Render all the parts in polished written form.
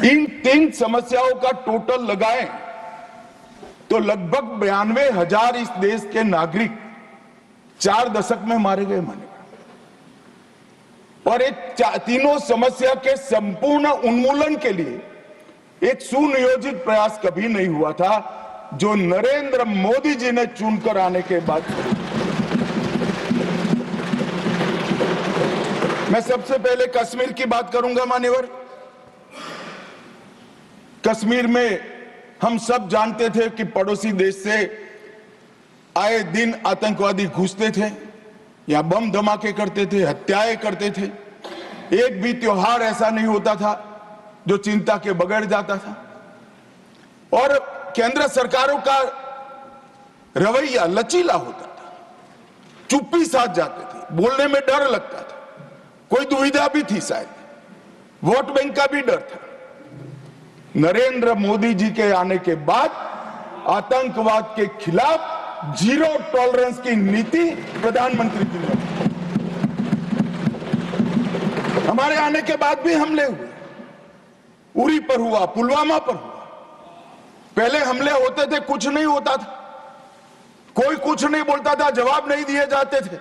इन 3 समस्याओं का टोटल लगाएं तो लगभग 92,000 इस देश के नागरिक 4 दशक में मारे गए माने, और एक तीनों समस्या के संपूर्ण उन्मूलन के लिए एक सुनियोजित प्रयास कभी नहीं हुआ था जो नरेंद्र मोदी जी ने चुनकर आने के बाद। मैं सबसे पहले कश्मीर की बात करूंगा मान्यवर। कश्मीर में हम सब जानते थे कि पड़ोसी देश से आए दिन आतंकवादी घुसते थे, यहां बम धमाके करते थे, हत्याएं करते थे। एक भी त्योहार ऐसा नहीं होता था जो चिंता के बगैर जाता था। और केंद्र सरकारों का रवैया लचीला होता था, चुप्पी साध जाते थे, बोलने में डर लगता था, कोई दुविधा भी थी, शायद वोट बैंक का भी डर था। नरेंद्र मोदी जी के आने के बाद आतंकवाद के खिलाफ जीरो टॉलरेंस की नीति प्रधानमंत्री की ने। हमारे आने के बाद भी हमले हुए, उरी पर हुआ, पुलवामा पर हुआ। पहले हमले होते थे, कुछ नहीं होता था, कोई कुछ नहीं बोलता था, जवाब नहीं दिए जाते थे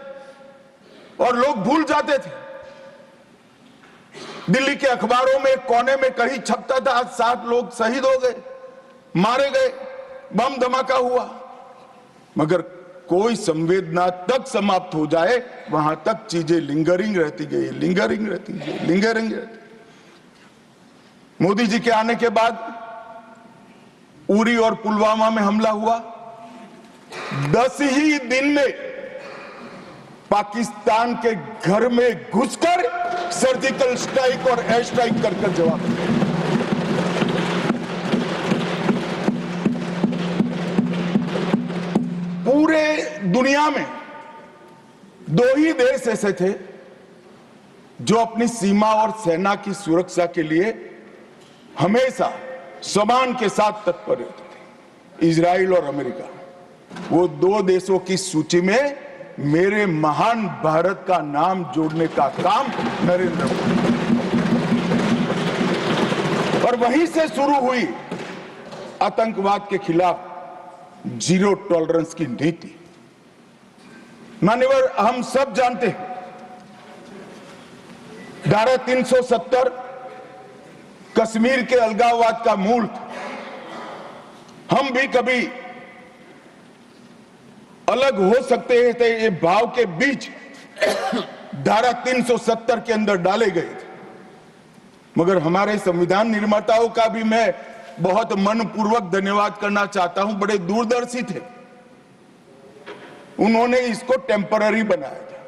और लोग भूल जाते थे। दिल्ली के अखबारों में कोने में कहीं छपता था, आज 7 लोग शहीद हो गए, मारे गए, बम धमाका हुआ, मगर कोई संवेदना तक समाप्त हो जाए वहां तक चीजें लिंगरिंग रहती गई, लिंगरिंग रहती गई, लिंगरिंग रहती। मोदी जी के आने के बाद उरी और पुलवामा में हमला हुआ। 10 ही दिन में पाकिस्तान के घर में घुसकर सर्जिकल स्ट्राइक और एयर स्ट्राइक कर जवाब दिया। पूरे दुनिया में 2 ही देश ऐसे थे जो अपनी सीमा और सेना की सुरक्षा के लिए हमेशा सम्मान के साथ तत्पर रहते थे, इजराइल और अमेरिका। वो 2 देशों की सूची में मेरे महान भारत का नाम जोड़ने का काम नरेंद्र मोदी, और वहीं से शुरू हुई आतंकवाद के खिलाफ जीरो टॉलरेंस की नीति। मान्यवर, हम सब जानते हैं धारा 370 कश्मीर के अलगाववाद का मूल था। हम भी कभी अलग हो सकते थे, ये भाव के बीच धारा 370 के अंदर डाले गए थे, मगर हमारे संविधान निर्माताओं का भी मैं बहुत मनपूर्वक धन्यवाद करना चाहता हूं। बड़े दूरदर्शी थे, उन्होंने इसको टेम्पररी बनाया था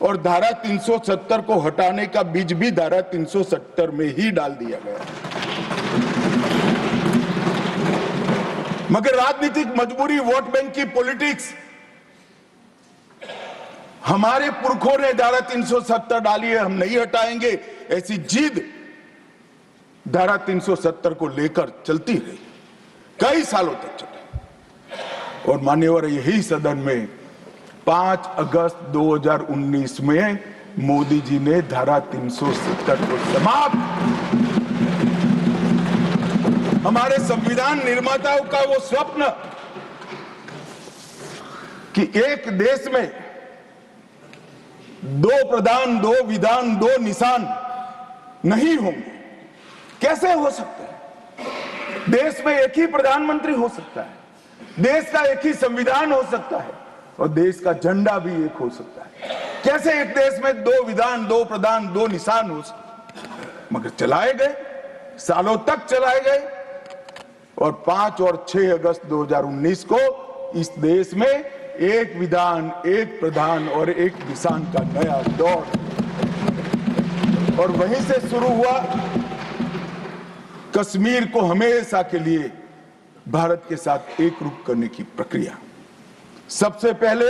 और धारा 370 को हटाने का बीज भी धारा 370 में ही डाल दिया गया। मगर राजनीतिक मजबूरी, वोट बैंक की पॉलिटिक्स, हमारे पुरखों ने धारा 370 डाली है, हम नहीं हटाएंगे, ऐसी जिद धारा 370 को लेकर चलती रही, कई सालों तक चली। और मान्यवर, यही सदन में 5 अगस्त 2019 में मोदी जी ने धारा 370 को समाप्त। हमारे संविधान निर्माताओं का वो स्वप्न कि एक देश में 2 प्रधान, 2 विधान, 2 निशान नहीं होंगे, कैसे हो सकता है? देश में एक ही प्रधानमंत्री हो सकता है, देश का एक ही संविधान हो सकता है और देश का झंडा भी एक हो सकता है। कैसे एक देश में 2 विधान, 2 प्रधान, 2 निशान हो सकते? मगर चलाए गए, सालों तक चलाए गए, और 5 और 6 अगस्त 2019 को इस देश में एक विधान, एक प्रधान और एक निशान का नया दौर, और वहीं से शुरू हुआ कश्मीर को हमेशा के लिए भारत के साथ एकरूप करने की प्रक्रिया। सबसे पहले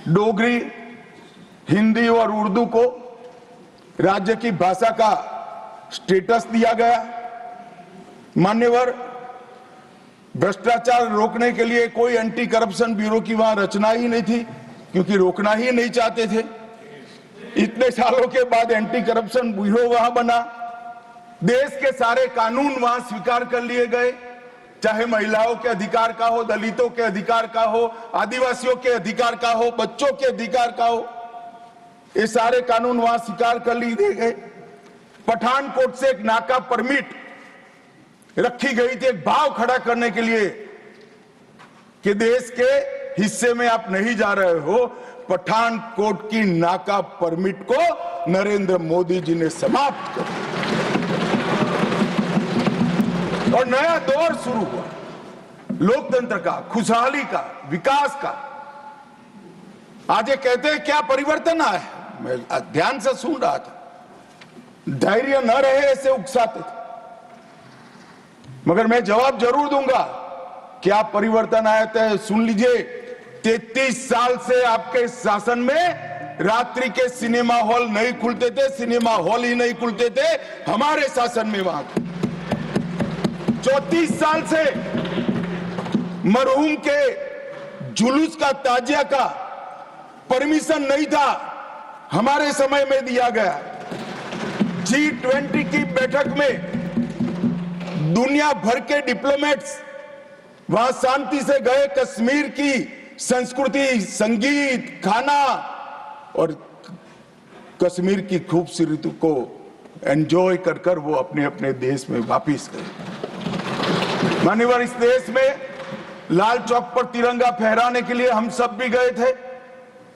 डोगरी, हिंदी और उर्दू को राज्य की भाषा का स्टेटस दिया गया। मान्यवर, भ्रष्टाचार रोकने के लिए कोई एंटी करप्शन ब्यूरो की वहां रचना ही नहीं थी, क्योंकि रोकना ही नहीं चाहते थे। इतने सालों के बाद एंटी करप्शन ब्यूरो वहां बना, देश के सारे कानून वहां स्वीकार कर लिए गए, चाहे महिलाओं के अधिकार का हो, दलितों के अधिकार का हो, आदिवासियों के अधिकार का हो, बच्चों के अधिकार का हो, ये सारे कानून वहां स्वीकार कर लिए गए। पठानकोट से एक नाका परमिट रखी गई थी, एक भाव खड़ा करने के लिए कि देश के हिस्से में आप नहीं जा रहे हो। पठानकोट की नाका परमिट को नरेंद्र मोदी जी ने समाप्त कर दिया और नया दौर शुरू हुआ, लोकतंत्र का, खुशहाली का, विकास का। आज ये कहते हैं क्या परिवर्तन आया है, मैं ध्यान से सुन रहा था, धैर्य न रहे ऐसे उकसाते थे, मगर मैं जवाब जरूर दूंगा। क्या परिवर्तन आया था सुन लीजिए। 33 साल से आपके शासन में रात्रि के सिनेमा हॉल नहीं खुलते थे, सिनेमा हॉल ही नहीं खुलते थे हमारे शासन में। वहां 34 साल से मरहूम के जुलूस का, ताजिया का परमिशन नहीं था, हमारे समय में दिया गया। G20 की बैठक में दुनिया भर के डिप्लोमेट्स वहां शांति से गए, कश्मीर की संस्कृति, संगीत, खाना और कश्मीर की खूबसूरती को एंजॉय कर कर वो अपने अपने देश में वापिस गए। मान्यवर, इस देश में लाल चौक पर तिरंगा फहराने के लिए हम सब भी गए थे।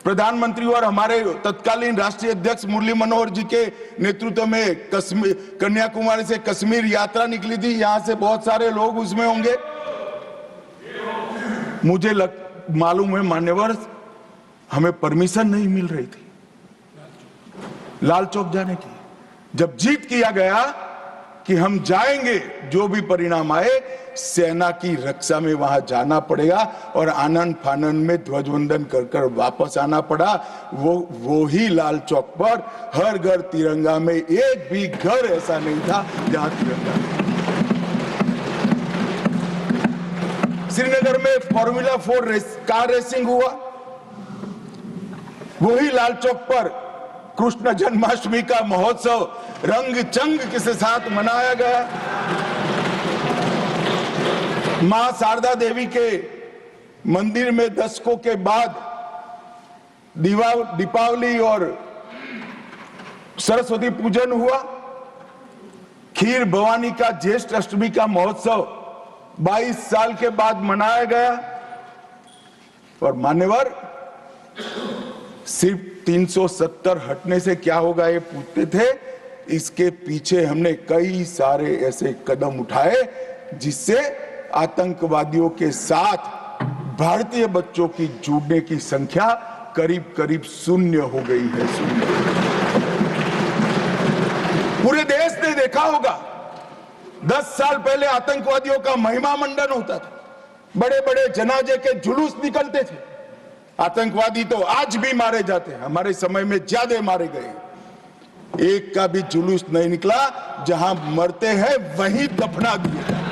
प्रधानमंत्री और हमारे तत्कालीन राष्ट्रीय अध्यक्ष मुरली मनोहर जी के नेतृत्व में कश्मीर, कन्याकुमारी से कश्मीर यात्रा निकली थी। यहां से बहुत सारे लोग उसमें होंगे। मुझे मालूम है मान्यवर, हमें परमिशन नहीं मिल रही थी लाल चौक जाने की। जब जीत किया गया कि हम जाएंगे, जो भी परिणाम आए, सेना की रक्षा में वहां जाना पड़ेगा और आनंद फानन में ध्वजवंदन कर कर वापस आना पड़ा। वो ही लाल चौक पर हर घर तिरंगा में, एक भी घर ऐसा नहीं था जहां तिरंगा। श्रीनगर में फॉर्मूला 4 कार रेसिंग हुआ, वही लाल चौक पर कृष्ण जन्माष्टमी का महोत्सव रंग चंग के साथ मनाया गया। मां शारदा देवी के मंदिर में दशकों के बाद दीपावली और सरस्वती पूजन हुआ। खीर भवानी का ज्येष्ठ अष्टमी का महोत्सव 22 साल के बाद मनाया गया। और मान्यवर, सिर्फ 370 हटने से क्या होगा ये पूछते थे। इसके पीछे हमने कई सारे ऐसे कदम उठाए जिससे आतंकवादियों के साथ भारतीय बच्चों की जुड़ने की संख्या करीब करीब 0 हो गई है। 0। पूरे देश ने देखा होगा, 10 साल पहले आतंकवादियों का महिमा मंडन होता था, बड़े बड़े जनाजे के जुलूस निकलते थे। आतंकवादी तो आज भी मारे जाते हैं, हमारे समय में ज्यादा मारे गए। एक का भी जुलूस नहीं निकला, जहां मरते हैं वहीं दफना दिए जाते।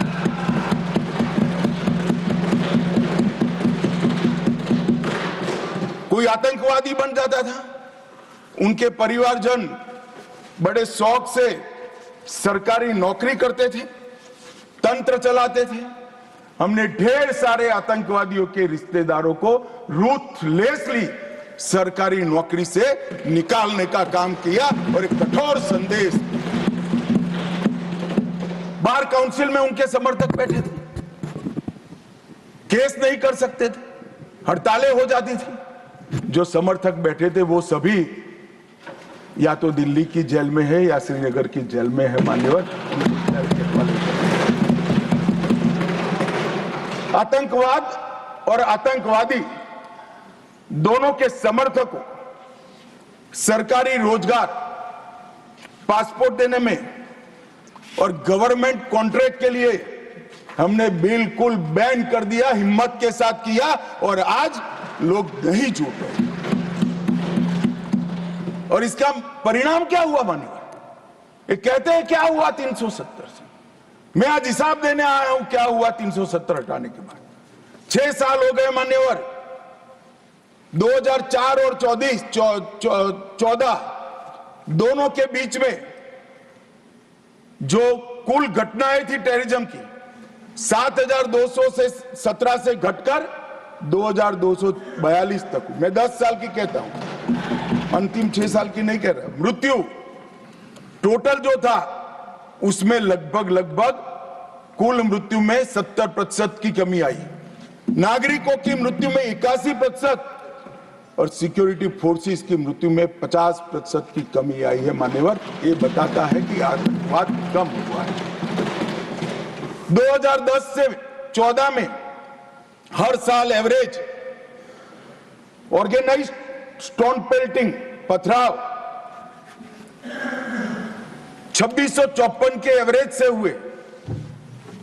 कोई आतंकवादी बन जाता था, उनके परिवारजन बड़े शौक से सरकारी नौकरी करते थे, तंत्र चलाते थे। हमने ढेर सारे आतंकवादियों के रिश्तेदारों को रूथलेसली सरकारी नौकरी से निकालने का काम किया और एक कठोर संदेश। बार काउंसिल में उनके समर्थक बैठे थे, केस नहीं कर सकते थे, हड़तालें हो जाती थी। जो समर्थक बैठे थे वो सभी या तो दिल्ली की जेल में है या श्रीनगर की जेल में है। मान्यवर, आतंकवाद और आतंकवादी दोनों के समर्थकों सरकारी रोजगार, पासपोर्ट देने में और गवर्नमेंट कॉन्ट्रैक्ट के लिए हमने बिल्कुल बैन कर दिया, हिम्मत के साथ किया और आज लोग नहीं जुड़ रहे। और इसका परिणाम क्या हुआ मान्यवर? ये कहते हैं क्या हुआ 370 से। मैं आज हिसाब देने आया हूं क्या हुआ 370 हटाने के बाद। 6 साल हो गए मान्यवर। 2004 और 14 दोनों के बीच में जो कुल घटनाएं थी टेररिज्म की 7,200 से 17 से घटकर 2,242 तक। मैं 10 साल की कहता हूं, अंतिम 6 साल की नहीं कह रहा। मृत्यु टोटल जो था उसमें लगभग कुल मृत्यु में 70% की कमी आई। नागरिकों की मृत्यु में 81% और सिक्योरिटी फोर्सेस की मृत्यु में 50% की कमी आई है। मान्यवर, ये बताता है कि आतंकवाद कम हुआ है। 2010 से 14 में हर साल एवरेज ऑर्गेनाइज्ड स्टोन पेल्टिंग पथराव 2654 के एवरेज से हुए।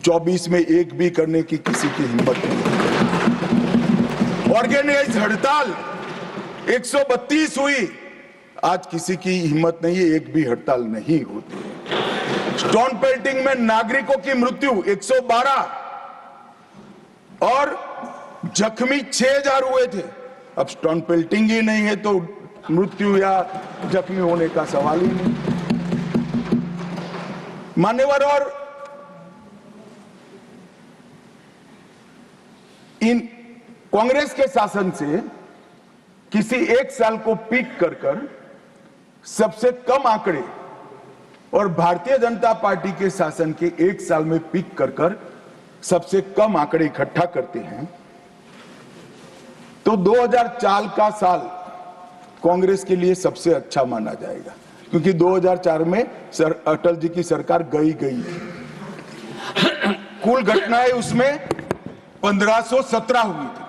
24 में एक भी करने की किसी की हिम्मत नहीं। ऑर्गेनाइज्ड हड़ताल 132 हुई, आज किसी की हिम्मत नहीं है, एक भी हड़ताल नहीं होती। स्टोन पेल्टिंग में नागरिकों की मृत्यु 112 और जख्मी 6000 हुए थे। अब स्टोन पेल्टिंग ही नहीं है तो मृत्यु या जख्मी होने का सवाल ही नहीं। मान्यवर, और इन कांग्रेस के शासन से किसी एक साल को पीक कर सबसे कम आंकड़े और भारतीय जनता पार्टी के शासन के एक साल में पीक कर सबसे कम आंकड़े इकट्ठा करते हैं तो 2004 का साल कांग्रेस के लिए सबसे अच्छा माना जाएगा, क्योंकि 2004 में अटल जी की सरकार गई थी। कुल घटनाएं उसमें 1517 हुई थी।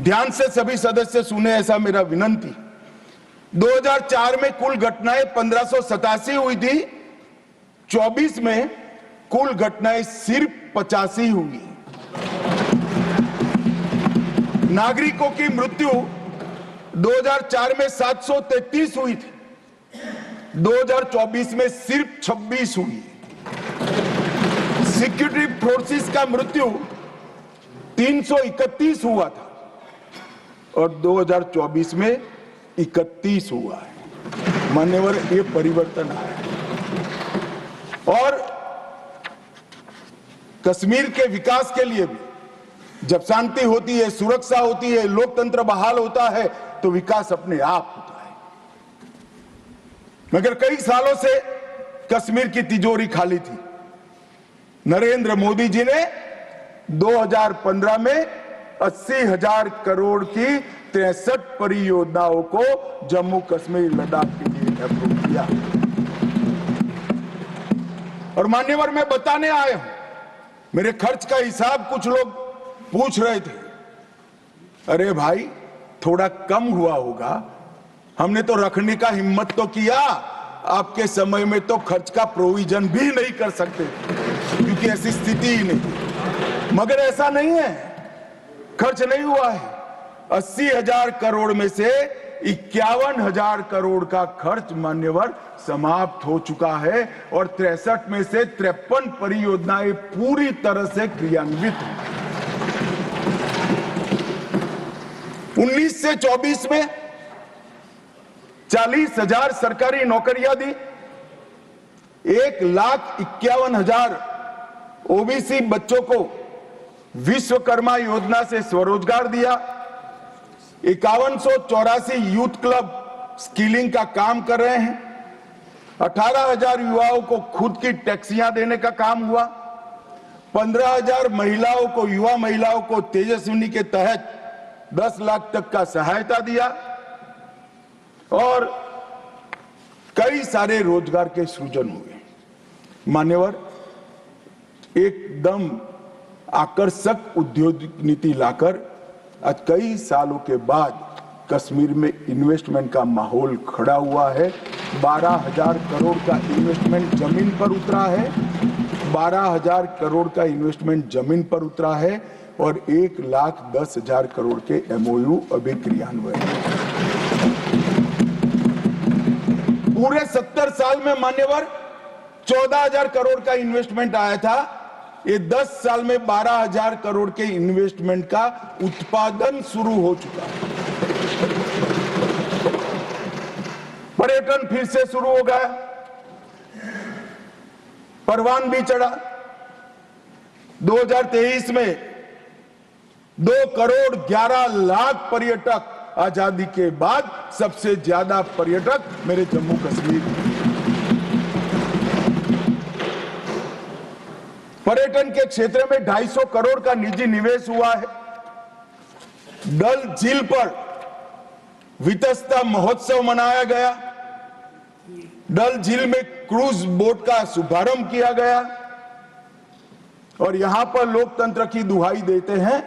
ध्यान से सभी सदस्य सुने, ऐसा मेरा विनंती। 2004 में कुल घटनाएं 1587 हुई थी, 24 में कुल घटनाएं सिर्फ 85 हुई। नागरिकों की मृत्यु 2004 में 733 हुई थी, 2024 में सिर्फ 26 हुई। सिक्योरिटी फोर्सेस का मृत्यु 331 हुआ था और 2024 में 31 हुआ है। मान्यवर, ये परिवर्तन आया है। और कश्मीर के विकास के लिए भी जब शांति होती है, सुरक्षा होती है, लोकतंत्र बहाल होता है तो विकास अपने आप होता है। मगर कई सालों से कश्मीर की तिजोरी खाली थी। नरेंद्र मोदी जी ने 2015 में 80,000 करोड़ की 63 परियोजनाओं को जम्मू कश्मीर लद्दाख के लिए अप्रूव किया। और मान्यवर, मैं बताने आया हूं, मेरे खर्च का हिसाब कुछ लोग पूछ रहे थे। अरे भाई, थोड़ा कम हुआ होगा, हमने तो रखने का हिम्मत तो किया। आपके समय में तो खर्च का प्रोविजन भी नहीं कर सकते क्योंकि ऐसी स्थिति ही नहीं। मगर ऐसा नहीं है, खर्च नहीं हुआ है। 80,000 करोड़ में से 51,000 करोड़ का खर्च मान्यवर समाप्त हो चुका है और 63 में से 53 परियोजनाएं पूरी तरह से क्रियान्वित हैं। 19 से 24 में 40,000 सरकारी नौकरियां दी, 1,51,000 ओबीसी बच्चों को विश्वकर्मा योजना से स्वरोजगार दिया, 5184 यूथ क्लब स्किलिंग का काम कर रहे हैं, 18,000 युवाओं को खुद की टैक्सियां देने का काम हुआ, 15,000 महिलाओं को, युवा महिलाओं को तेजस्विनी के तहत 10 लाख तक का सहायता दिया और कई सारे रोजगार के सृजन हुए। मान्यवर, एकदम आकर्षक उद्योग नीति लाकर आज कई सालों के बाद कश्मीर में इन्वेस्टमेंट का माहौल खड़ा हुआ है। 12,000 करोड़ का इन्वेस्टमेंट जमीन पर उतरा है, 12,000 करोड़ का इन्वेस्टमेंट जमीन पर उतरा है और 1,10,000 करोड़ के एमओयू अभी क्रियान्वयन है। पूरे 70 साल में मान्यवर 14,000 करोड़ का इन्वेस्टमेंट आया था। ये 10 साल में 12,000 करोड़ के इन्वेस्टमेंट का उत्पादन शुरू हो चुका है। पर्यटन फिर से शुरू हो गया, परवान भी चढ़ा। 2023 में 2,11,00,000 पर्यटक, आजादी के बाद सबसे ज्यादा पर्यटक मेरे जम्मू कश्मीर। पर्यटन के क्षेत्र में 250 करोड़ का निजी निवेश हुआ है। डल झील पर वितस्ता महोत्सव मनाया गया। डल झील में क्रूज बोट का शुभारंभ किया गया और यहां पर लोकतंत्र की दुहाई देते हैं।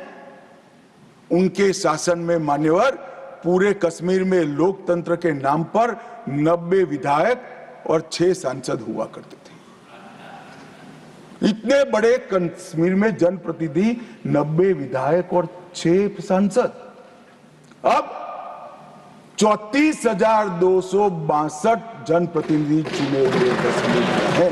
उनके शासन में मान्यवर पूरे कश्मीर में लोकतंत्र के नाम पर 90 विधायक और 6 सांसद हुआ करते थे। इतने बड़े कश्मीर में जनप्रतिनिधि, 90 विधायक और 6 सांसद। अब 34,262 जनप्रतिनिधि चुने हुए कश्मीर में है।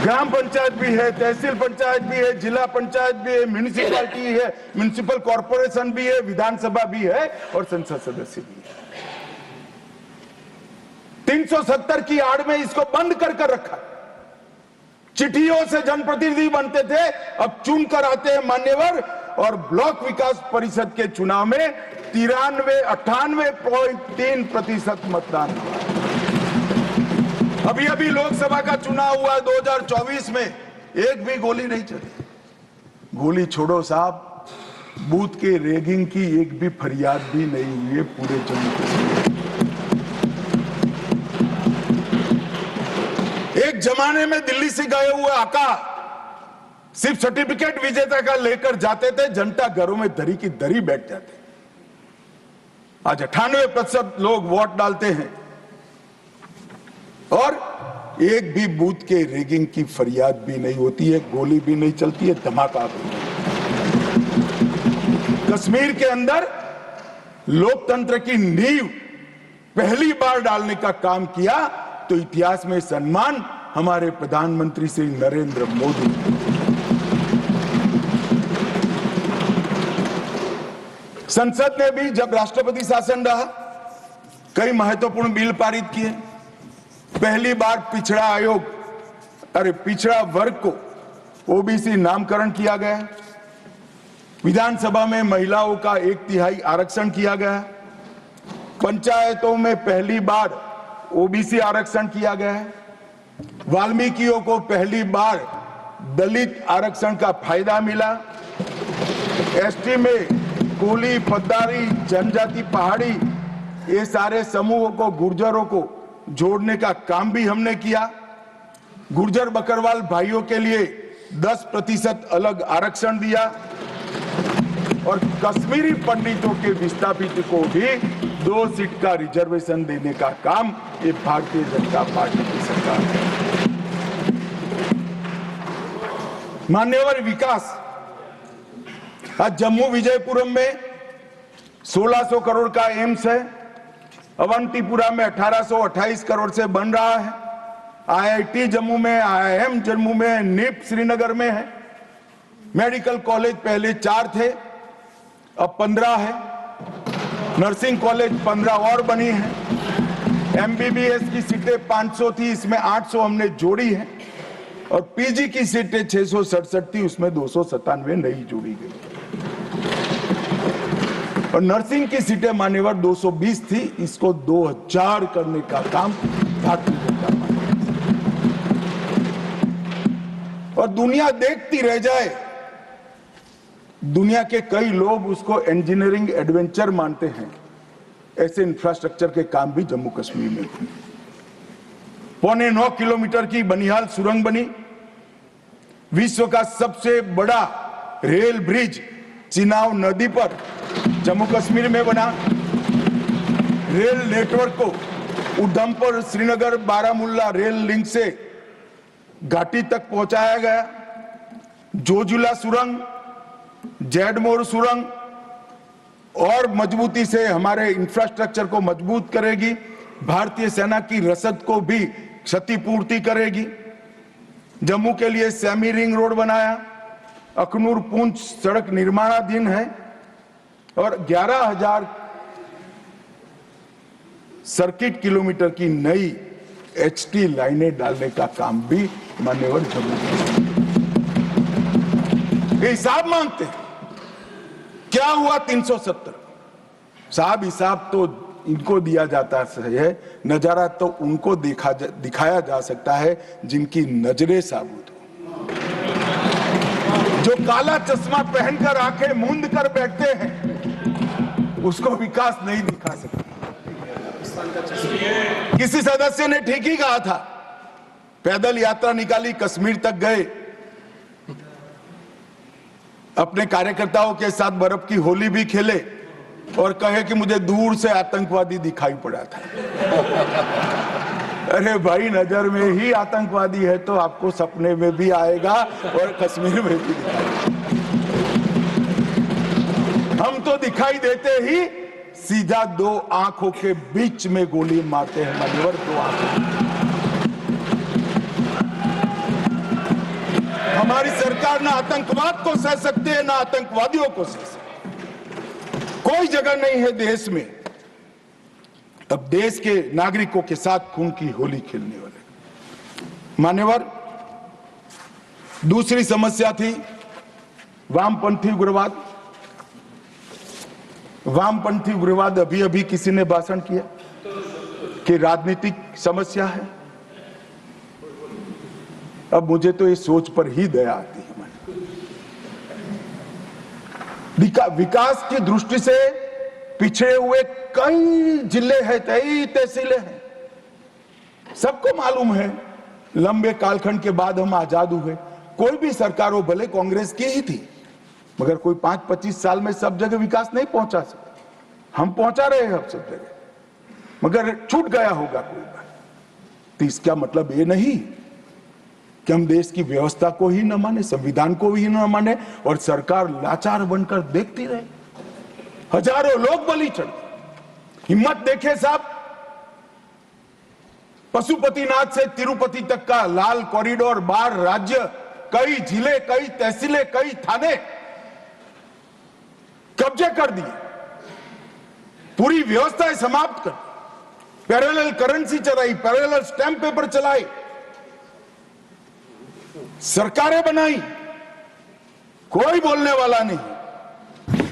ग्राम पंचायत भी है, तहसील पंचायत भी है, जिला पंचायत भी है, म्यूनिसिपैलिटी है, म्यूनिसिपल कॉर्पोरेशन भी है, विधानसभा भी है और संसद सदस्य भी है। 370 की आड़ में इसको बंद कर रखा। चिट्ठियों से जनप्रतिनिधि बनते थे, अब चुन कर आते हैं मान्यवर। और ब्लॉक विकास परिषद के चुनाव में 98.3% मतदान हुआ। अभी अभी लोकसभा का चुनाव हुआ 2024 में, एक भी गोली नहीं चली। गोली छोड़ो साहब, बूथ के रैगिंग की एक भी फरियाद भी नहीं हुई है पूरे जम्मू कश्मीर। एक जमाने में दिल्ली से गए हुए आका सिर्फ सर्टिफिकेट विजेता का लेकर जाते थे, जनता घरों में दरी की दरी बैठ जाते। आज 98% लोग वोट डालते हैं और एक भी बूथ के रैगिंग की फरियाद भी नहीं होती है, गोली भी नहीं चलती है, धमाका भी। कश्मीर के अंदर लोकतंत्र की नींव पहली बार डालने का काम किया तो इतिहास में सम्मान हमारे प्रधानमंत्री श्री नरेंद्र मोदी। संसद ने भी जब राष्ट्रपति शासन रहा कई महत्वपूर्ण बिल पारित किए। पहली बार पिछड़ा वर्ग को ओबीसी नामकरण किया गया। विधानसभा में महिलाओं का 1/3 आरक्षण किया गया। पंचायतों में पहली बार ओबीसी आरक्षण किया गया है। वाल्मीकियों को पहली बार दलित आरक्षण का फायदा मिला। एसटी में कुली, पद्दारी, जनजाति, पहाड़ी, ये सारे समूहों को, गुर्जरों को जोड़ने का काम भी हमने किया। गुर्जर बकरवाल भाइयों के लिए 10% अलग आरक्षण दिया और कश्मीरी पंडितों के विस्थापित को भी 2 सीट का रिजर्वेशन देने का काम ये भारतीय जनता पार्टी की सरकार है। मान्यवर विकास, आज जम्मू विजयपुरम में 1600 करोड़ का एम्स है। अवंतीपुरा में 1828 करोड़ से बन रहा है। आईआईटी जम्मू में, आईआईएम जम्मू में, निप श्रीनगर में है। मेडिकल कॉलेज पहले 4 थे, अब 15 है। नर्सिंग कॉलेज 15 और बनी है। एमबीबीएस की सीटें 500 थी, इसमें 800 हमने जोड़ी है और पीजी की सीटें 667 थी, उसमें 297 नई जोड़ी गई। और नर्सिंग की सीटें मान्यवर 220 थी, इसको 2000 करने का काम भारतीय जनता पार्टी। और दुनिया देखती रह जाए। दुनिया के कई लोग उसको इंजीनियरिंग एडवेंचर मानते हैं। ऐसे इंफ्रास्ट्रक्चर के काम भी जम्मू कश्मीर में हुए। 9.25 किलोमीटर की बनिहाल सुरंग बनी। विश्व का सबसे बड़ा रेल ब्रिज चिनाब नदी पर जम्मू कश्मीर में बना। रेल नेटवर्क को उधमपुर, श्रीनगर, बारामुल्ला रेल लिंक से घाटी तक पहुंचाया गया। जोजिला सुरंग, जैडमोर सुरंग और मजबूती से हमारे इंफ्रास्ट्रक्चर को मजबूत करेगी। भारतीय सेना की रसद को भी क्षतिपूर्ति करेगी। जम्मू के लिए सेमी रिंग रोड बनाया। अखनूर पुंछ सड़क निर्माणाधीन है और 11,000 सर्किट किलोमीटर की नई HT लाइनें डालने का काम भी मान्यवर जम्मू कश्मीर हिसाब मांगते हैं। क्या हुआ 370? साहब हिसाब तो इनको दिया जाता है, नजारा तो उनको दिखाया जा सकता है जिनकी नजरें साबुत हो, जो काला चश्मा पहनकर आंखें मूंद कर बैठते हैं, उसको विकास नहीं दिखा सकते। किसी सदस्य ने ठीक ही कहा था, पैदल यात्रा निकाली, कश्मीर तक गए, अपने कार्यकर्ताओं के साथ बर्फ की होली भी खेले और कहे कि मुझे दूर से आतंकवादी दिखाई पड़ा था। अरे भाई, नजर में ही आतंकवादी है तो आपको सपने में भी आएगा और कश्मीर में भी दिखाएगा। हम तो दिखाई देते ही सीधा दो आंखों के बीच में गोली मारते हैं मान्यवर, दो आंखों। हमारी सरकार ना आतंकवाद को सह सकती है ना आतंकवादियों को सह सकती। कोई जगह नहीं है देश में अब देश के नागरिकों के साथ खून की होली खेलने वाले। मान्यवर, दूसरी समस्या थी वामपंथी उग्रवाद। वामपंथी उग्रवाद अभी अभी किसी ने भाषण किया कि राजनीतिक समस्या है। अब मुझे तो इस सोच पर ही दया आती है। विकास की दृष्टि से पिछड़े हुए कई जिले हैं, कई तहसीलें हैं। सबको मालूम है, लंबे कालखंड के बाद हम आजाद हुए। कोई भी सरकार हो, भले कांग्रेस की ही थी, मगर कोई 5-25 साल में सब जगह विकास नहीं पहुंचा सकते। हम पहुंचा रहे हैं अब सब जगह, मगर छूट गया होगा कोई बार। तो इसका मतलब ये नहीं कि हम देश की व्यवस्था को ही न माने, संविधान को ही न माने और सरकार लाचार बनकर देखती रहे। हजारों लोग बलि चढ़े। हिम्मत देखे साहब, पशुपतिनाथ से तिरुपति तक का लाल कॉरिडोर, 12 राज्य, कई जिले, कई तहसीलें, कई थाने कब्जे कर दिए, पूरी व्यवस्थाएं समाप्त कर, पैरेलल करेंसी चलाई, पैरेलल स्टैंप पेपर चलाए, सरकारें बनाई, कोई बोलने वाला नहीं।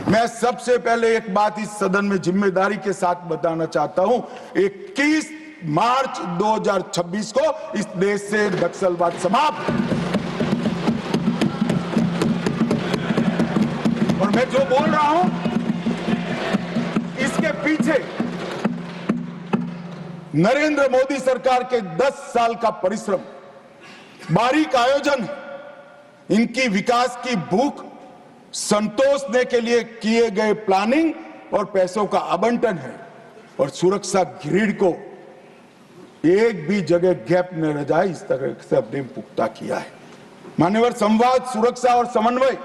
मैं सबसे पहले एक बात इस सदन में जिम्मेदारी के साथ बताना चाहता हूं, 21 मार्च 2026 को इस देश से नक्सलवाद समाप्त। और मैं जो बोल रहा हूं, इसके पीछे नरेंद्र मोदी सरकार के 10 साल का परिश्रम, बारीक आयोजन, इनकी विकास की भूख संतोषने के लिए किए गए प्लानिंग और पैसों का आवंटन है। और सुरक्षा ग्रिड को एक भी जगह गैप न रह जाए, इस तरह से हमने पुख्ता किया है। मान्यवर, संवाद, सुरक्षा और समन्वय,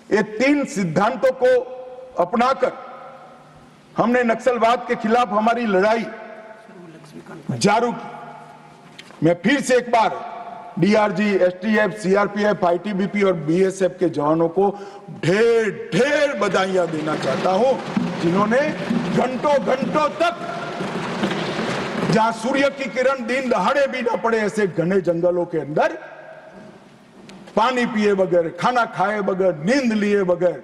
ये 3 सिद्धांतों को अपनाकर हमने नक्सलवाद के खिलाफ हमारी लड़ाई जारी की। मैं फिर से एक बार डीआरजी, एसटीएफ, सीआरपीएफ, आईटीबीपी और बीएसएफ के जवानों को ढेर ढेर बधाइयां देना चाहता हूं, जिन्होंने घंटों घंटों तक, जहां सूर्य की किरण दिन दहाड़े भी न पड़े, ऐसे घने जंगलों के अंदर पानी पिए बगैर, खाना खाए बगैर, नींद लिए बगैर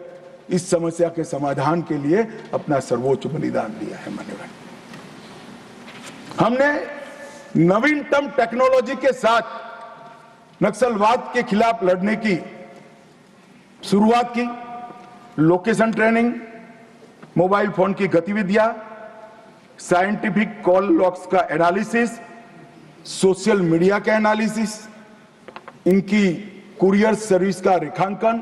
इस समस्या के समाधान के लिए अपना सर्वोच्च बलिदान दिया है। मान्यवर, हमने नवीनतम टेक्नोलॉजी के साथ नक्सलवाद के खिलाफ लड़ने की शुरुआत की। लोकेशन ट्रेनिंग, मोबाइल फोन की गतिविधियां, साइंटिफिक कॉल लॉग्स का एनालिसिस, सोशल मीडिया का एनालिसिस, इनकी कुरियर सर्विस का रेखांकन,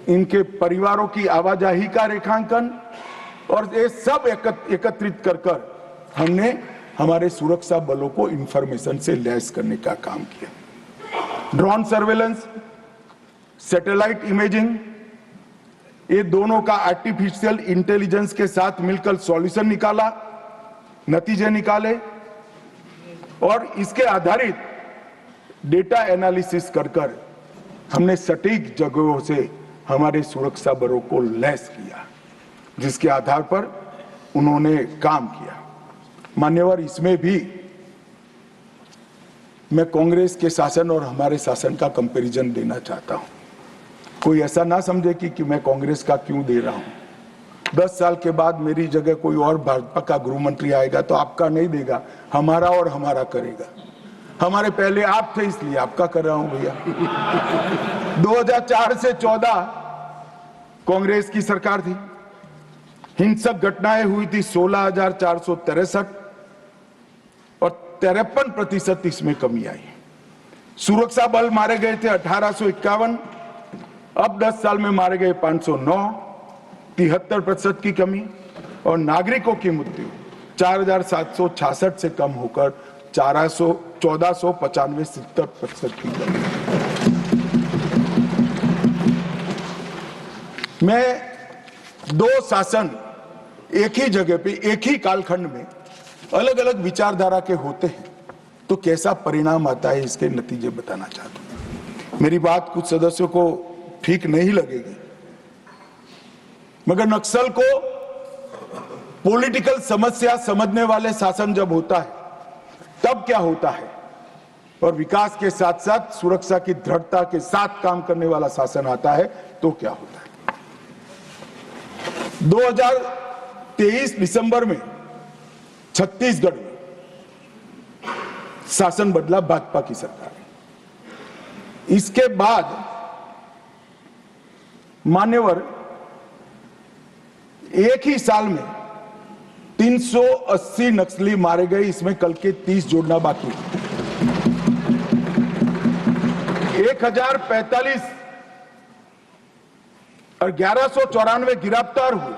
इनके परिवारों की आवाजाही का रेखांकन, और ये सब एकत्रित कर हमने हमारे सुरक्षा बलों को इंफॉर्मेशन से लैस करने का काम किया। ड्रोन सर्वेलेंस, सैटेलाइट इमेजिंग, ये दोनों का आर्टिफिशियल इंटेलिजेंस के साथ मिलकर सॉल्यूशन निकाला, नतीजे निकाले, और इसके आधारित डेटा एनालिसिस कर हमने सटीक जगहों से हमारे सुरक्षा बलों को लैस किया, जिसके आधार पर उन्होंने काम किया। मान्यवर, इसमें भी मैं कांग्रेस के शासन और हमारे शासन का कंपैरिजन देना चाहता हूं। कोई ऐसा ना समझे कि मैं कांग्रेस का क्यों दे रहा हूं। 10 साल के बाद मेरी जगह कोई और भाजपा का गृह मंत्री आएगा तो आपका नहीं देगा, हमारा और हमारा करेगा। हमारे पहले आप थे इसलिए आपका कर रहा हूं भैया। 2004 से 14 कांग्रेस की सरकार थी, हिंसक घटनाएं हुई थी 16,463 और 53% इसमें कमी आई। सुरक्षा बल मारे गए थे 1851, अब 10 साल में मारे गए 509, 73% की कमी। और नागरिकों की मृत्यु 4,766 से कम होकर 1495 70% की कमी। मैं दो शासन एक ही जगह पे एक ही कालखंड में अलग अलग विचारधारा के होते हैं तो कैसा परिणाम आता है इसके नतीजे बताना चाहता हूं। मेरी बात कुछ सदस्यों को ठीक नहीं लगेगी, मगर नक्सल को पॉलिटिकल समस्या समझने वाले शासन जब होता है तब क्या होता है, और विकास के साथ साथ सुरक्षा की दृढ़ता के साथ काम करने वाला शासन आता है तो क्या होता है। 2023 दिसंबर में छत्तीसगढ़ में शासन बदला, भाजपा की सरकार। इसके बाद मान्यवर एक ही साल में 380 नक्सली मारे गए, इसमें कल के 30 जोड़ना बाकी। 1045 और 1194 गिरफ्तार हुए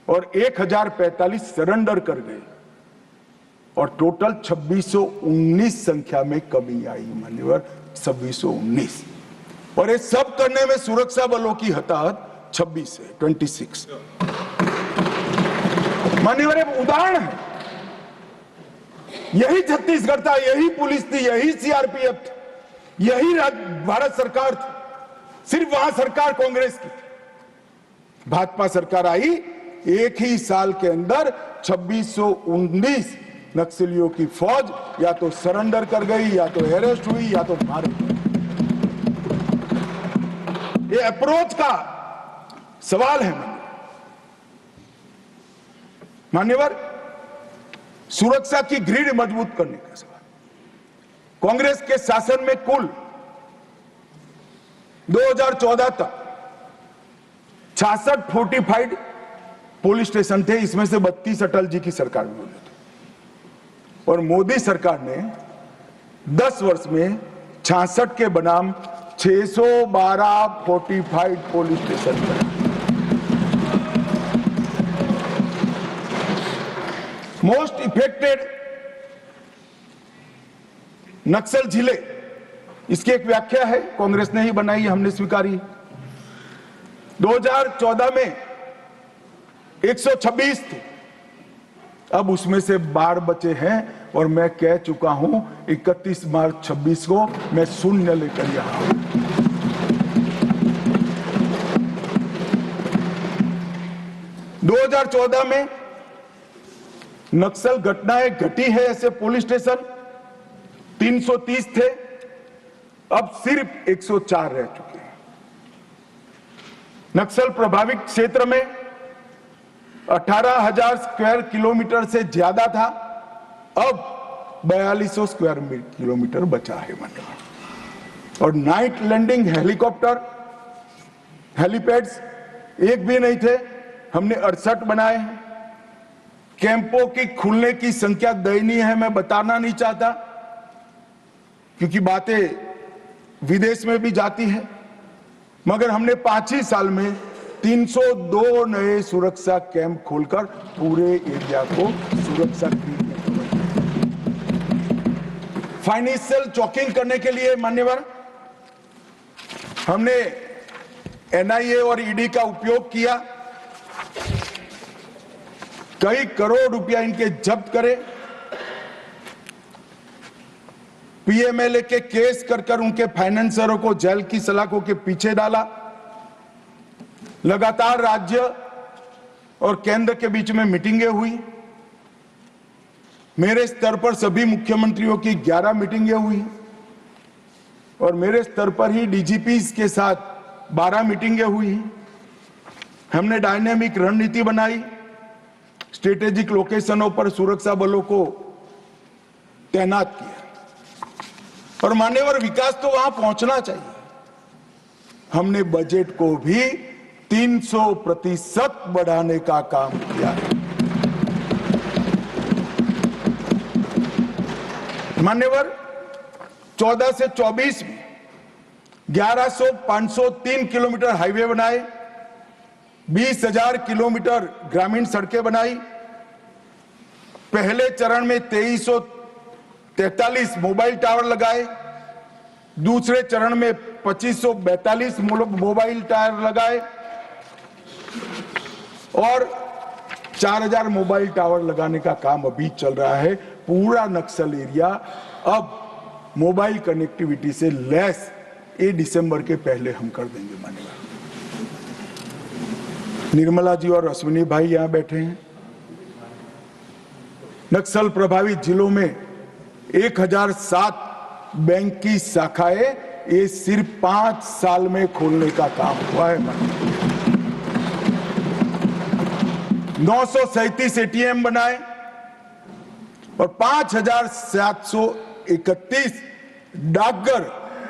और 1045 सरेंडर कर गए और टोटल 2619 संख्या में कमी आई मान्यवर, 2619। और ये सब करने में सुरक्षा बलों की हताहत 26 है, 26। मान्यवर एक उदाहरण है, यही छत्तीसगढ़ था, यही पुलिस थी, यही सीआरपीएफ थी, यही भारत सरकार थी, सिर्फ वहां सरकार कांग्रेस की। भाजपा सरकार आई, एक ही साल के अंदर 2619 नक्सलियों की फौज या तो सरेंडर कर गई, या तो अरेस्ट हुई, या तो मार गई। ये अप्रोच का सवाल है मान्यवर, सुरक्षा की ग्रिड मजबूत करने का सवाल। कांग्रेस के शासन में कुल 2014 तक 66 फोर्टिफाइड पुलिस स्टेशन थे, इसमें से 32 अटल जी की सरकार में बने थे। और मोदी सरकार ने 10 वर्ष में 66 के बनाम 612 फोर्टिफाइड पुलिस स्टेशन बनाए। मोस्ट इफेक्टेड नक्सल जिले, इसकी एक व्याख्या है, कांग्रेस ने ही बनाई, हमने स्वीकारी। 2014 में 126 थे, अब उसमें से 12 बचे हैं और मैं कह चुका हूं 31 मार्च 26 को मैं शून्य लेकर यहां हूं। दो 2014 में नक्सल घटनाएं घटी है ऐसे पुलिस स्टेशन 330 थे, अब सिर्फ 104 रह चुके हैं। नक्सल प्रभावित क्षेत्र में 18,000 स्क्वायर किलोमीटर से ज्यादा था, अब 4200 स्क्वायर किलोमीटर बचा है मतलब। और नाइट लैंडिंग हेलीकॉप्टर हेलीपैड्स एक भी नहीं थे, हमने 68 बनाए हैं। कैंपों की खुलने की संख्या दयनीय है, मैं बताना नहीं चाहता क्योंकि बातें विदेश में भी जाती है, मगर हमने 5 ही साल में 302 नए सुरक्षा कैंप खोलकर पूरे एरिया को सुरक्षा की। फाइनेंशियल चॉकिंग करने के लिए मान्यवर हमने एनआईए और ईडी का उपयोग किया, कई करोड़ रुपया इनके जब्त करे, पीएमएलए के केस कर उनके फाइनेंसरों को जेल की सलाखों के पीछे डाला। लगातार राज्य और केंद्र के बीच में मीटिंगें हुई, मेरे स्तर पर सभी मुख्यमंत्रियों की 11 मीटिंगें हुई और मेरे स्तर पर ही डीजीपीज के साथ 12 मीटिंगें हुई। हमने डायनेमिक रणनीति बनाई, स्ट्रेटेजिक लोकेशनों पर सुरक्षा बलों को तैनात किया और मान्यवर विकास तो वहां पहुंचना चाहिए। हमने बजट को भी 300% बढ़ाने का काम किया है। मान्यवर 14 से 24 में 1100-503 किलोमीटर हाईवे बनाए, 20,000 किलोमीटर ग्रामीण सड़कें बनाई। पहले चरण में 2343 मोबाइल टावर लगाए, दूसरे चरण में 2542 मोबाइल टावर लगाए और 4000 मोबाइल टावर लगाने का काम अभी चल रहा है। पूरा नक्सल एरिया अब मोबाइल कनेक्टिविटी से लैस ये दिसंबर के पहले हम कर देंगे। मानेगा निर्मला जी और अश्विनी भाई यहां बैठे हैं। नक्सल प्रभावित जिलों में 1007 बैंक की शाखाएं ये सिर्फ 5 साल में खोलने का काम हुआ है। 937 एटीएम बनाए और 5731 डाकघर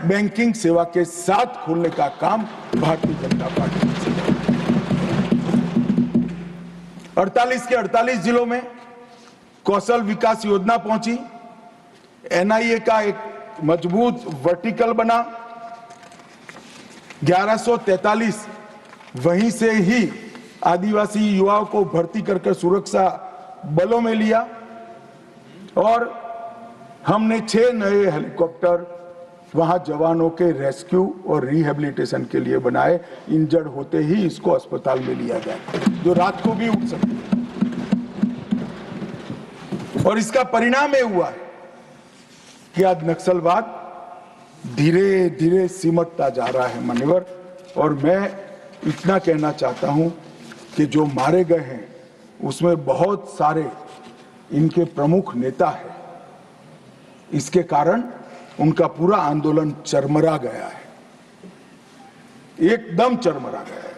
बैंकिंग सेवा के साथ खोलने का काम भारतीय जनता पार्टी ने किया। 48 के 48 जिलों में कौशल विकास योजना पहुंची। एनआईए का एक मजबूत वर्टिकल बना। 1143 वहीं से ही आदिवासी युवाओं को भर्ती करके सुरक्षा बलों में लिया और हमने 6 नए हेलीकॉप्टर वहां जवानों के रेस्क्यू और रिहेबिलिटेशन के लिए बनाए। इंजर्ड होते ही इसको अस्पताल में लिया जाए, जो रात को भी उठ सकते हैं। और इसका परिणाम ये हुआ है कि आज नक्सलवाद धीरे धीरे सिमटता जा रहा है। मान्यवर, और मैं इतना कहना चाहता हूं कि जो मारे गए हैं उसमें बहुत सारे इनके प्रमुख नेता हैं। इसके कारण उनका पूरा आंदोलन चरमरा गया है, एकदम चरमरा गया है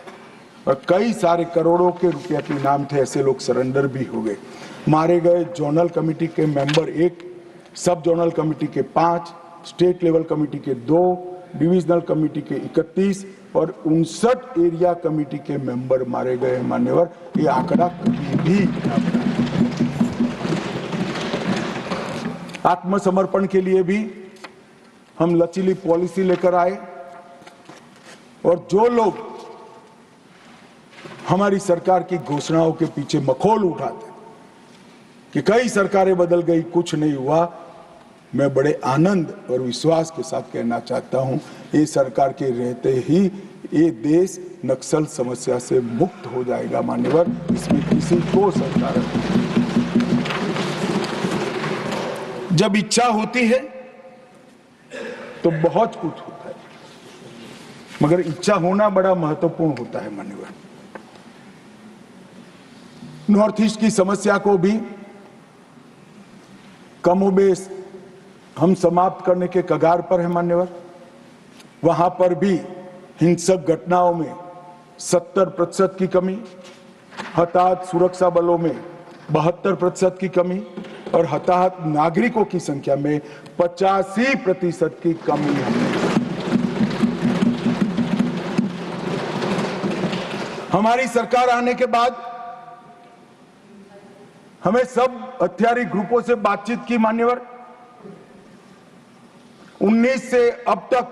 और कई सारे करोड़ों के रुपए के इनाम थे, ऐसे लोग सरेंडर भी हो गए। मारे गए जोनल कमेटी के मेंबर 1, सब जोनल कमेटी के 5, स्टेट लेवल कमेटी के 2, डिविजनल कमेटी के 31 और 59 एरिया कमेटी के मेंबर मारे गए। मान्यवर, ये आंकड़ा कभी भी आत्मसमर्पण के लिए भी हम लचीली पॉलिसी लेकर आए और जो लोग हमारी सरकार की घोषणाओं के पीछे मखौल उठाते कि कई सरकारें बदल गई, कुछ नहीं हुआ, मैं बड़े आनंद और विश्वास के साथ कहना चाहता हूं, ये सरकार के रहते ही ये देश नक्सल समस्या से मुक्त हो जाएगा। मान्यवर, इसमें किसी को सरकार जब इच्छा होती है तो बहुत कुछ होता है, मगर इच्छा होना बड़ा महत्वपूर्ण होता है। मान्यवर, नॉर्थ ईस्ट की समस्या को भी कमोबेश हम समाप्त करने के कगार पर है। मान्यवर, वहां पर भी हिंसक घटनाओं में 70% की कमी, हताहत सुरक्षा बलों में 72% की कमी और हताहत नागरिकों की संख्या में 85% की कमी है। हमारी सरकार आने के बाद हमें सब हथियारी ग्रुपों से बातचीत की। मान्यवर, 19 से अब तक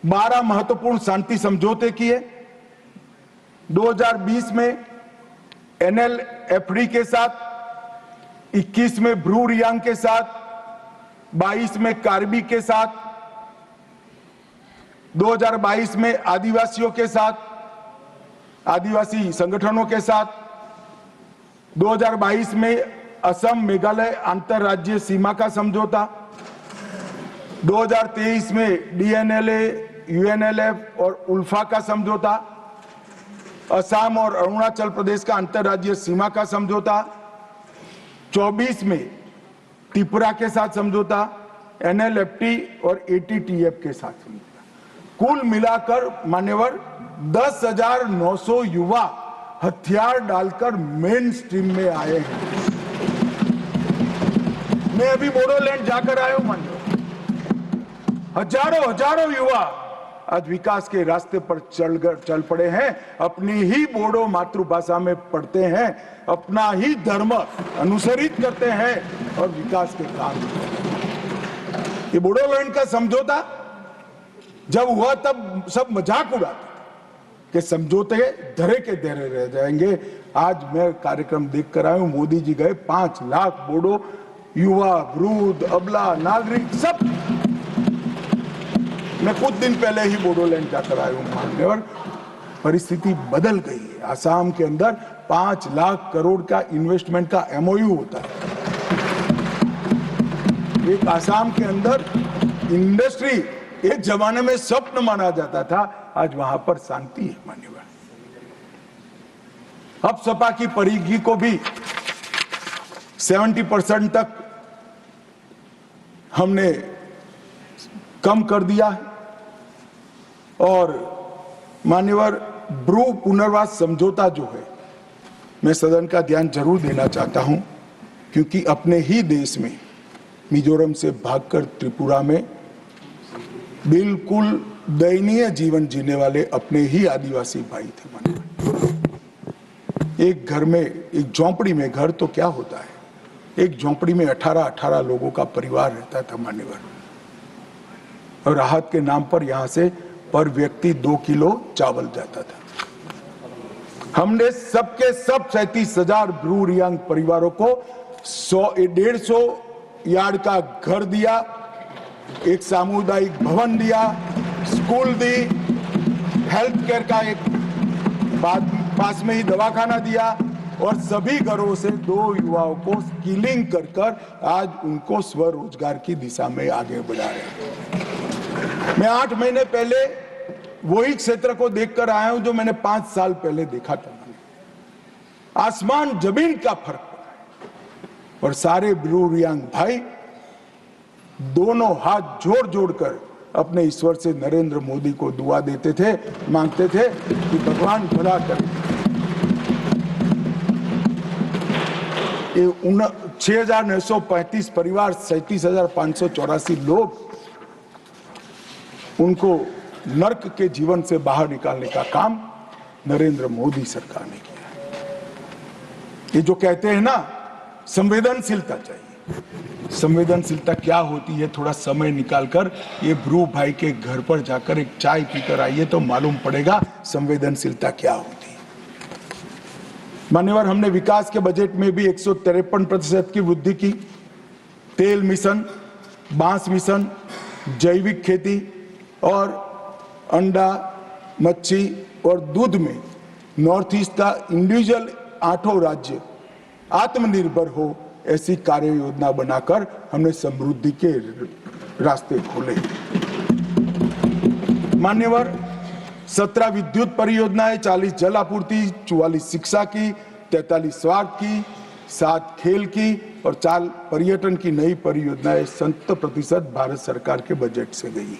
12 महत्वपूर्ण शांति समझौते किए। 2020 में NLFD के साथ, 21 में ब्रू रियांग के साथ, 22 में कार्बी के साथ, 2022 में आदिवासियों के साथ, आदिवासी संगठनों के साथ, 2022 में असम मेघालय अंतरराज्यीय सीमा का समझौता, 2023 में DNLA, UNLF और उल्फा का समझौता, असम और अरुणाचल प्रदेश का अंतरराज्यीय सीमा का समझौता, 24 में त्रिपुरा के साथ समझौता, NLFT और ATTF के साथ समझौता। कुल मिलाकर मान्यवर 10,900 युवा हथियार डालकर मेन स्ट्रीम में आए हैं। मैं अभी बोडोलैंड जाकर आया हूं मान्यवर, हजारों युवा आज विकास के रास्ते पर चल पड़े हैं, अपनी ही बोडो मातृभाषा में पढ़ते हैं, अपना ही धर्म अनुसरित करते हैं और विकास के काम। ये बोडोलैंड का समझौता जब हुआ तब सब मजाक उड़ाते कि समझौते धरे के धरे रह जाएंगे। आज मैं कार्यक्रम देख कर आया हूं, मोदी जी गए, 5 लाख बोडो युवा, वृद्ध, अबला, नागरिक सब। मैं कुछ दिन पहले ही बोडोलैंड जाकर आया हूं मान्यवर, परिस्थिति बदल गई है। आसाम के अंदर 5 लाख करोड़ का इन्वेस्टमेंट का MOU होता है। एक आसाम के अंदर इंडस्ट्री एक जमाने में स्वप्न माना जाता था, आज वहां पर शांति है मान्यवर। अब सपा की परिधि को भी 70% तक हमने कम कर दिया है और मान्यवर ब्रू पुनर्वास समझौता जो है, मैं सदन का ध्यान जरूर देना चाहता हूं, क्योंकि अपने ही देश में मिजोरम से भागकर त्रिपुरा में बिल्कुल दयनीय जीवन जीने वाले अपने ही आदिवासी भाई थे मान्यवर। एक घर में, एक झोंपड़ी में, घर तो क्या होता है, एक झोंपड़ी में 18 लोगों का परिवार रहता था मान्यवर, और राहत के नाम पर यहां से पर व्यक्ति 2 किलो चावल जाता था। हमने सबके सब 37,000 ब्रू रियांग परिवारों को 150 यार्ड का घर दिया, एक सामुदायिक भवन दिया, स्कूल दी, हेल्थ केयर का एक पास में ही दवाखाना दिया, और सभी घरों से 2 युवाओं को स्किलिंग कर आज उनको स्वरोजगार की दिशा में आगे बढ़ा रहे हैं। मैं 8 महीने पहले वही क्षेत्र को देखकर आया हूं जो मैंने 5 साल पहले देखा था। आसमान जमीन का फर्क पड़ा है, और सारे ब्रू रियांग भाई दोनों हाथ जोड़कर अपने ईश्वर से नरेंद्र मोदी को दुआ देते थे, मांगते थे कि भगवान भला करे। 6,935 परिवार, 37,584 लोग, उनको नर्क के जीवन से बाहर निकालने का काम नरेंद्र मोदी सरकार ने किया। ये जो कहते हैं ना संवेदनशीलता चाहिए, संवेदनशीलता क्या होती है, थोड़ा समय निकालकर ये ब्रू भाई के घर पर जाकर एक चाय पीकर आइए तो मालूम पड़ेगा संवेदनशीलता क्या होती है। मान्यवर, हमने विकास के बजट में भी 153% की वृद्धि की। तेल मिशन, बांस मिशन, जैविक खेती और अंडा, मच्छी और दूध में नॉर्थ ईस्ट का इंडिविजुअल 8 राज्य आत्मनिर्भर हो, ऐसी कार्य योजना बनाकर हमने समृद्धि के रास्ते खोले। मान्यवर, 17 विद्युत परियोजनाएं, 40 जल आपूर्ति, 44 शिक्षा की, 43 स्वास्थ्य की, 7 खेल की और 4 पर्यटन की नई परियोजनाएं 70% भारत सरकार के बजट से गई।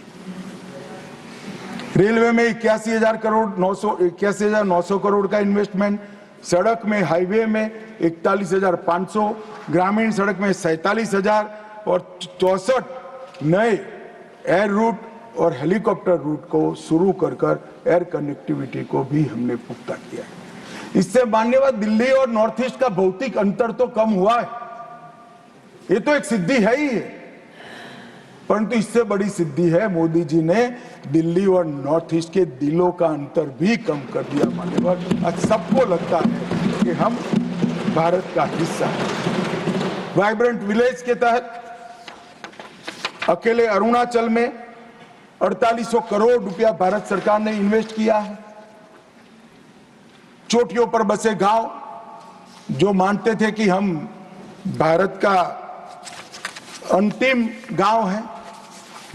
रेलवे में 81,900 करोड़ का इन्वेस्टमेंट, सड़क में, हाईवे में 41,500, ग्रामीण सड़क में 47,000 और 64 नए एयर रूट और हेलीकॉप्टर रूट को शुरू कर एयर कनेक्टिविटी को भी हमने पुख्ता किया है। इससे मान्यवर दिल्ली और नॉर्थ ईस्ट का भौतिक अंतर तो कम हुआ है, ये तो एक सिद्धि है ही है, परंतु इससे बड़ी सिद्धि है मोदी जी ने दिल्ली और नॉर्थ ईस्ट के दिलों का अंतर भी कम कर दिया। मान्यवर, आज सबको लगता है कि हम भारत का हिस्सा हैं। वाइब्रेंट विलेज के तहत अकेले अरुणाचल में 4800 करोड़ रुपया भारत सरकार ने इन्वेस्ट किया है। चोटियों पर बसे गांव जो मानते थे कि हम भारत का अंतिम गांव है,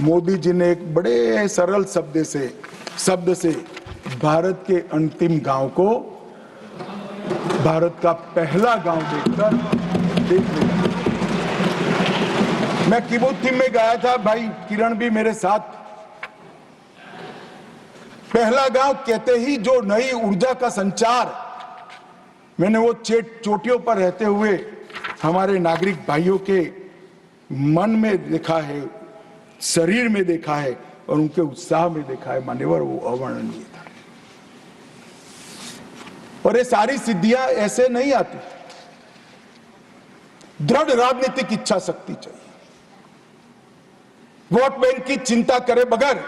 मोदी जी ने एक बड़े सरल शब्द से भारत के अंतिम गांव को भारत का पहला गांव देख लिया। मैं किबुत्थिम में गया था, भाई किरण भी मेरे साथ। पहला गांव कहते ही जो नई ऊर्जा का संचार मैंने वो चोटियों पर रहते हुए हमारे नागरिक भाइयों के मन में देखा है, शरीर में देखा है और उनके उत्साह में देखा है मान्यवर, वो अवर्णनीय था। और ये सारी सिद्धियां ऐसे नहीं आती, दृढ़ राजनीतिक इच्छा शक्ति चाहिए, वोट बैंक की चिंता करे बगैर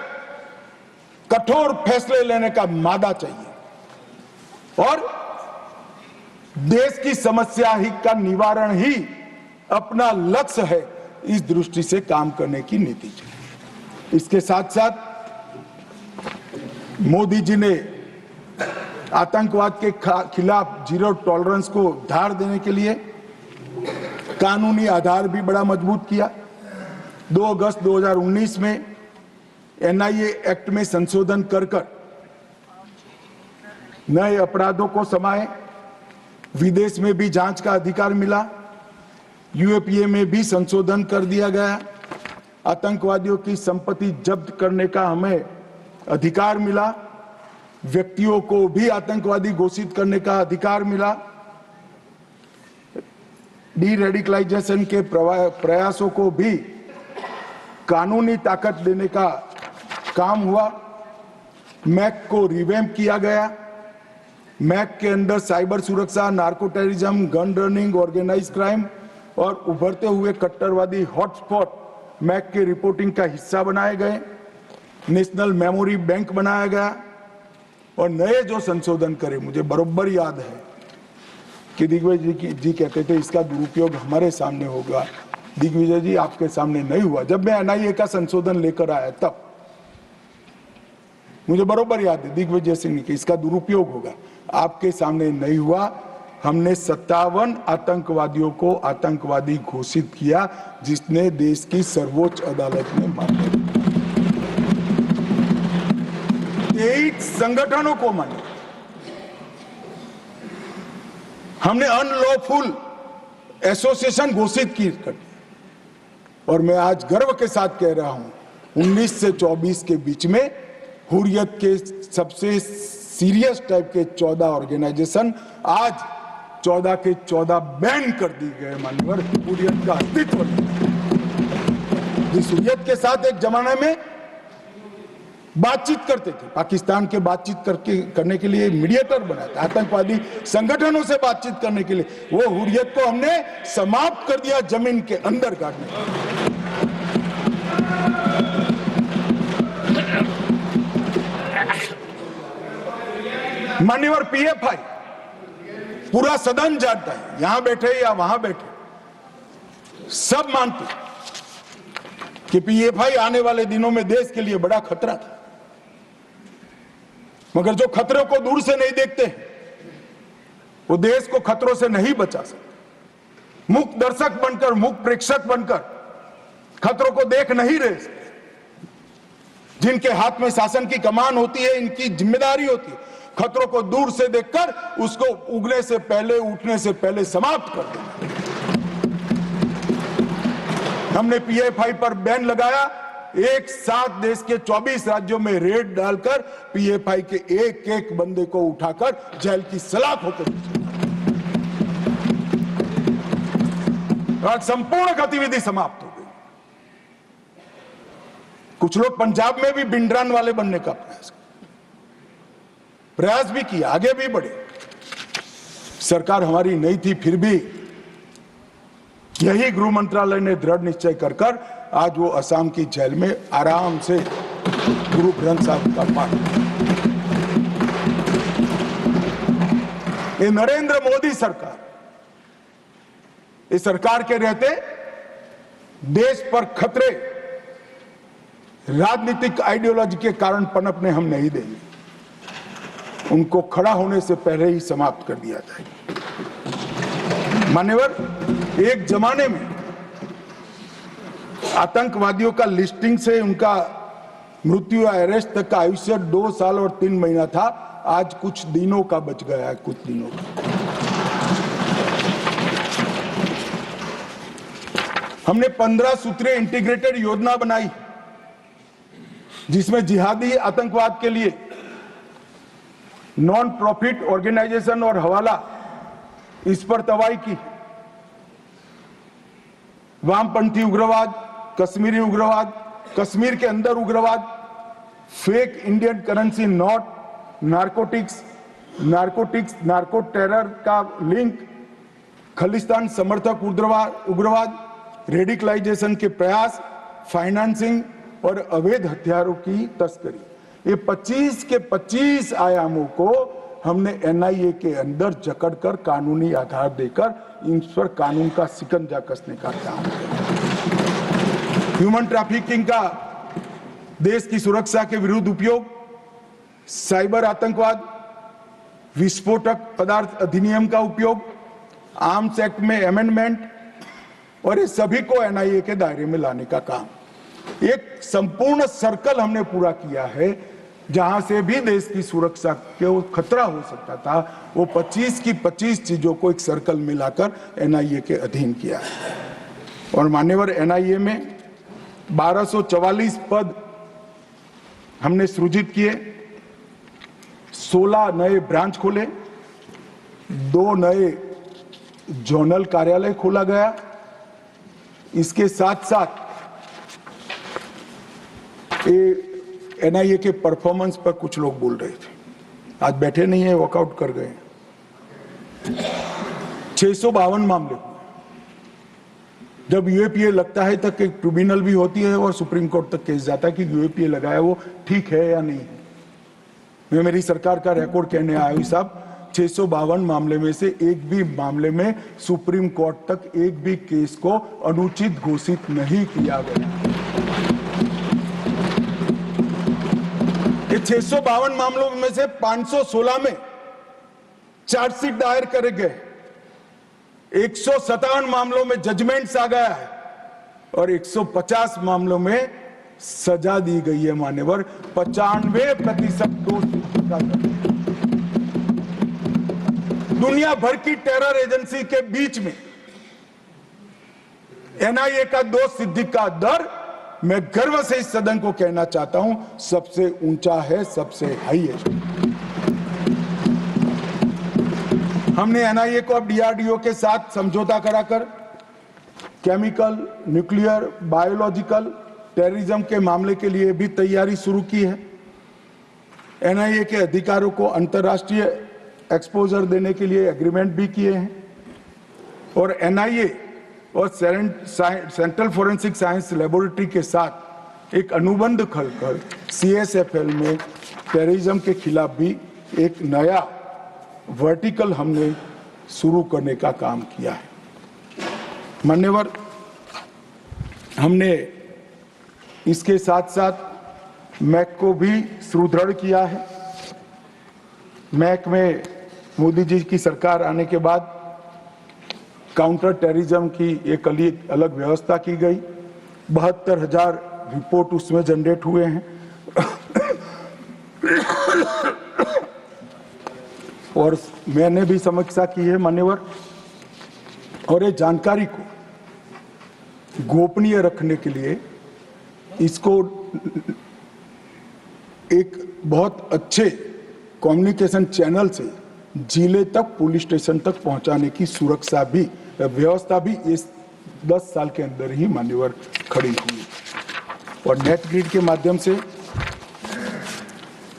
कठोर फैसले लेने का मादा चाहिए और देश की समस्या ही का निवारण ही अपना लक्ष्य है, इस दृष्टि से काम करने की नीति चाहिए। इसके साथ साथ मोदी जी ने आतंकवाद के खिलाफ जीरो टॉलरेंस को धार देने के लिए कानूनी आधार भी बड़ा मजबूत किया। 2 अगस्त 2019 में एनआईए एक्ट में संशोधन कर नए अपराधों को समाये, विदेश में भी जांच का अधिकार मिला, यूएपीए में भी संशोधन कर दिया गया, आतंकवादियों की संपत्ति जब्त करने का हमें अधिकार मिला, व्यक्तियों को भी आतंकवादी घोषित करने का अधिकार मिला, डी रेडिकलाइजेशन के प्रयासों को भी कानूनी ताकत देने का काम हुआ, मैक को रिवैम्प किया गया, मैक के अंदर साइबर सुरक्षा, narco terrorism, gun running, organize crime और उभरते हुए कट्टरवादी हॉटस्पॉट मैक के रिपोर्टिंग का हिस्सा बनाए गए, नेशनल मेमोरी बैंक बनाया गया और नए जो संशोधन करे, मुझे बरोबर याद है कि दिग्विजय जी कहते थे इसका दुरुपयोग हमारे सामने होगा। दिग्विजय जी आपके सामने नहीं हुआ। जब मैं एनआईए का संशोधन लेकर आया तब मुझे बरोबर याद है दिग्विजय सिंह ने इसका दुरुपयोग होगा, आपके सामने नहीं हुआ। हमने 57 आतंकवादियों को आतंकवादी घोषित किया, जिसने देश की सर्वोच्च अदालत में मान्य, 23 संगठनों को मान्य। हमने अनलॉफुल एसोसिएशन घोषित की और मैं आज गर्व के साथ कह रहा हूं 19 से 24 के बीच में हुर्रियत के सबसे सीरियस टाइप के 14 ऑर्गेनाइजेशन आज 14 के 14 बैन कर दिए गए मान्यवर। हुर्रियत का अस्तित्व जिस हुर्रियत के साथ एक जमाने में बातचीत करते थे, पाकिस्तान के बातचीत करने के लिए मीडिएटर बनाया था, आतंकवादी संगठनों से बातचीत करने के लिए, वो हुर्रियत को हमने समाप्त कर दिया, जमीन के अंदर काटने। मान्यवर पीएफआई पूरा सदन जानता है, यहां बैठे या वहां बैठे, सब मानते कि पीएफआई आने वाले दिनों में देश के लिए बड़ा खतरा था, मगर जो खतरों को दूर से नहीं देखते वो देश को खतरों से नहीं बचा सकते। मुक्त दर्शक बनकर, मुक्त प्रेक्षक बनकर खतरों को देख नहीं रहे, जिनके हाथ में शासन की कमान होती है, इनकी जिम्मेदारी होती है खतरों को दूर से देखकर उसको उगने से पहले, उठने से पहले समाप्त कर देना। हमने पीएफआई पर बैन लगाया, एक साथ देश के 24 राज्यों में रेड डालकर पीएफआई के एक एक बंदे को उठाकर जेल की सलाख होकर आज संपूर्ण गतिविधि समाप्त हो गई। कुछ लोग पंजाब में भी बिंडरान वाले बनने का प्रयास भी किया, आगे भी बढ़े। सरकार हमारी नहीं थी, फिर भी यही गृह मंत्रालय ने दृढ़ निश्चय कर आज वो असम की जेल में आराम से गुरु ग्रंथ साहब का पाठ। ये नरेंद्र मोदी सरकार, इस सरकार के रहते देश पर खतरे राजनीतिक आइडियोलॉजी के कारण पनपने हम नहीं देंगे, उनको खड़ा होने से पहले ही समाप्त कर दिया जाए। मान्यवर, एक जमाने में आतंकवादियों का लिस्टिंग से उनका मृत्यु या अरेस्ट तक का आयुष्य 2 साल और 3 महीना था, आज कुछ दिनों का बच गया है, कुछ दिनों का। हमने 15 सूत्रीय इंटीग्रेटेड योजना बनाई जिसमें जिहादी आतंकवाद के लिए नॉन प्रॉफिट ऑर्गेनाइजेशन और हवाला इस पर तवाई की। वामपंथी उग्रवाद, कश्मीरी उग्रवाद, कश्मीर के अंदर उग्रवाद, fake Indian currency note, narcotics, narco terror का लिंक, खालिस्तान समर्थक उग्रवाद, रेडिकलाइजेशन के प्रयास, फाइनेंसिंग और अवैध हथियारों की तस्करी। ये 25 के 25 आयामों को हमने एनआईए के अंदर जकड़कर कानूनी आधार देकर इन पर कानून का शिकंजा कसने का काम किया। ह्यूमन ट्रैफिकिंग का देश की सुरक्षा के विरुद्ध उपयोग, साइबर आतंकवाद, विस्फोटक पदार्थ अधिनियम का उपयोग, आर्म्स एक्ट में अमेंडमेंट और इस सभी को एनआईए के दायरे में लाने का काम। एक संपूर्ण सर्कल हमने पूरा किया है जहां से भी देश की सुरक्षा के खतरा हो सकता था, वो 25 की 25 चीजों को एक सर्कल में लाकर एनआईए के अधीन किया है। और मान्यवर, एनआईए में 1244 पद हमने सृजित किए, 16 नए ब्रांच खोले, 2 नए जोनल कार्यालय खोला गया। इसके साथ साथ एनआईए के परफॉर्मेंस पर कुछ लोग बोल रहे थे, आज बैठे नहीं है, वॉकआउट कर गए। 652 मामले हुए। जब यूएपीए लगता है तक एक ट्रिब्यूनल भी होती है और सुप्रीम कोर्ट तक केस जाता है कि यूएपीए लगाया वो ठीक है या नहीं। मैं मेरी सरकार का रिकॉर्ड कहने आया हूं साहब, 652 मामले में से एक भी मामले में सुप्रीम कोर्ट तक एक भी केस को अनुचित घोषित नहीं किया गया। ये 652 मामलों में से 516 में चार्जशीट दायर करे गए, 157 मामलों में जजमेंट्स आ गया है और 150 मामलों में सजा दी गई है। मान्यवर, 95% दोष का दर। दुनिया भर की टेरर एजेंसी के बीच में एनआईए का दोष सिद्धि का दर, मैं गर्व से इस सदन को कहना चाहता हूं, सबसे ऊंचा है, सबसे हाईएस्ट। हमने एनआईए को अब डीआरडीओ के साथ समझौता कराकर केमिकल, न्यूक्लियर, बायोलॉजिकल, टेररिज्म के मामले के लिए भी तैयारी शुरू की है। एनआईए के अधिकारों को अंतर्राष्ट्रीय एक्सपोजर देने के लिए एग्रीमेंट भी किए हैं और एनआईए और सेंट्रल फोरेंसिक साइंस लेबोरेटरी के साथ एक अनुबंध खोलकर सीएसएफएल में टेररिज्म के खिलाफ भी एक नया वर्टिकल हमने शुरू करने का काम किया है। मान्यवर, हमने इसके साथ साथ मैक को भी सुदृढ़ किया है। मैक में मोदी जी की सरकार आने के बाद काउंटर टेररिज्म की एक अलग व्यवस्था की गई। 72,000 रिपोर्ट उसमें जनरेट हुए हैं और मैंने भी समीक्षा की है मान्यवर, और ये जानकारी को गोपनीय रखने के लिए इसको एक बहुत अच्छे कम्युनिकेशन चैनल से जिले तक, पुलिस स्टेशन तक पहुंचाने की सुरक्षा भी, व्यवस्था भी इस 10 साल के अंदर ही मान्यवर खड़ी हुई। और नेट ग्रिड के माध्यम से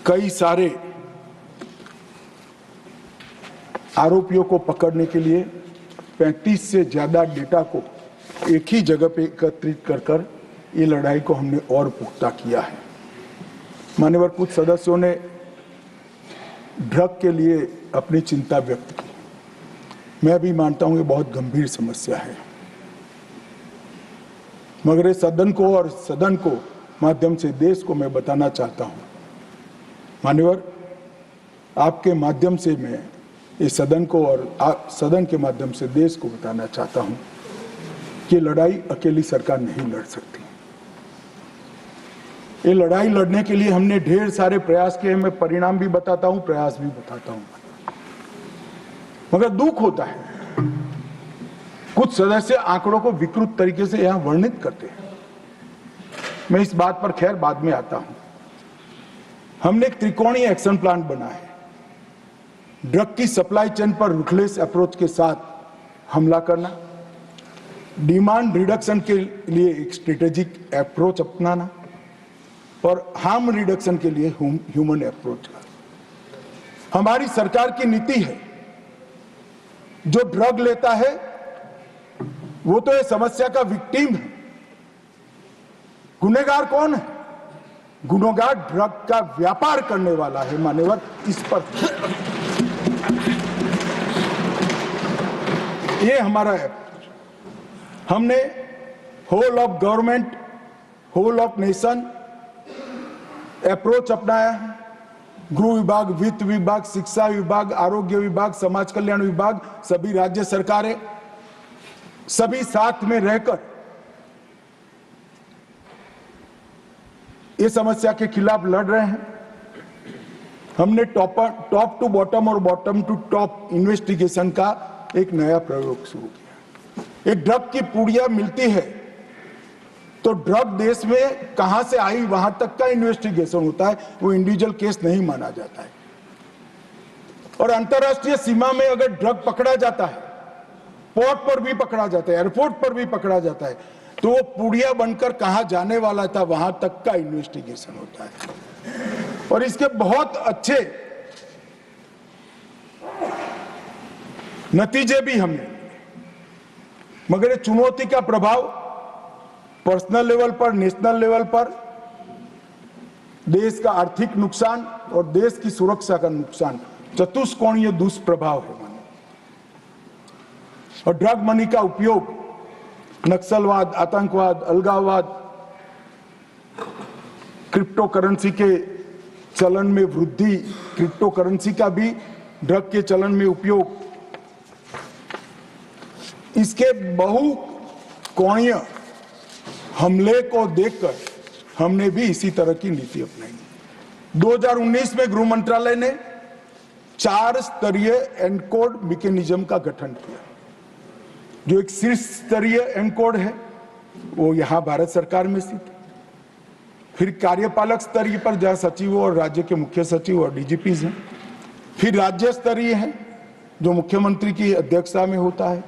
कई सारे आरोपियों को पकड़ने के लिए 35 से ज्यादा डेटा को एक ही जगह पे एकत्रित कर ये लड़ाई को हमने और पुख्ता किया है। मान्यवर, कुछ सदस्यों ने ड्रग के लिए अपनी चिंता व्यक्त की। मैं भी मानता हूं ये बहुत गंभीर समस्या है, मगर इस सदन को और सदन को माध्यम से देश को मैं बताना चाहता हूं। मान्यवर, आपके माध्यम से मैं इस सदन को और सदन के माध्यम से देश को बताना चाहता हूं कि लड़ाई अकेली सरकार नहीं लड़ सकती। ये लड़ाई लड़ने के लिए हमने ढेर सारे प्रयास किए। मैं परिणाम भी बताता हूं, प्रयास भी बताता हूं, मगर दुख होता है कुछ सदस्य आंकड़ों को विकृत तरीके से यहां वर्णित करते हैं। मैं इस बात पर खैर बाद में आता हूं। हमने एक त्रिकोणीय एक्शन प्लान बना है। ड्रग की सप्लाई चेन पर रुथलेस अप्रोच के साथ हमला करना, डिमांड रिडक्शन के लिए एक स्ट्रेटेजिक अप्रोच अपनाना और हार्म रिडक्शन के लिए ह्यूमन अप्रोच का। हमारी सरकार की नीति है, जो ड्रग लेता है वो तो ये समस्या का विक्टिम है। गुनहगार कौन है? गुनहगार ड्रग का व्यापार करने वाला है। मान्यवर, इस पर ये हमारा है। हमने whole of government, whole of nation approach अपनाया है। गृह विभाग, वित्त विभाग, शिक्षा विभाग, आरोग्य विभाग, समाज कल्याण विभाग, सभी राज्य सरकारें सभी साथ में रहकर इस समस्या के खिलाफ लड़ रहे हैं। हमने टॉप टू बॉटम और बॉटम टू टॉप इन्वेस्टिगेशन का एक नया प्रयोग शुरू किया। एक ड्रग की पुड़िया मिलती है तो ड्रग देश में कहां से आई वहां तक का इन्वेस्टिगेशन होता है, वो इंडिविजुअल केस नहीं माना जाता है। और अंतरराष्ट्रीय सीमा में अगर ड्रग पकड़ा जाता है, पोर्ट पर भी पकड़ा जाता है, एयरपोर्ट पर भी पकड़ा जाता है, तो वो पुड़िया बनकर कहां जाने वाला था वहां तक का इन्वेस्टिगेशन होता है। और इसके बहुत अच्छे नतीजे भी हमने, मगर ये चुनौती का प्रभाव पर्सनल लेवल पर, नेशनल लेवल पर देश का आर्थिक नुकसान और देश की सुरक्षा का नुकसान, चतुष्कोणीय दुष्प्रभाव है। और ड्रग मनी का उपयोग नक्सलवाद, आतंकवाद, अलगाववाद, क्रिप्टो करेंसी के चलन में वृद्धि, क्रिप्टो करेंसी का भी ड्रग के चलन में उपयोग, इसके बहुकोणीय हमले को देखकर हमने भी इसी तरह की नीति अपनाई। 2019 में गृह मंत्रालय ने 4 स्तरीय एनकोड मैकेनिज्म का गठन किया। जो एक शीर्ष स्तरीय एनकोड है वो यहां भारत सरकार में स्थित है। फिर कार्यपालक स्तरीय पर जहां सचिवों और राज्य के मुख्य सचिव और डीजीपीज हैं। फिर राज्य स्तरीय है जो मुख्यमंत्री की अध्यक्षता में होता है।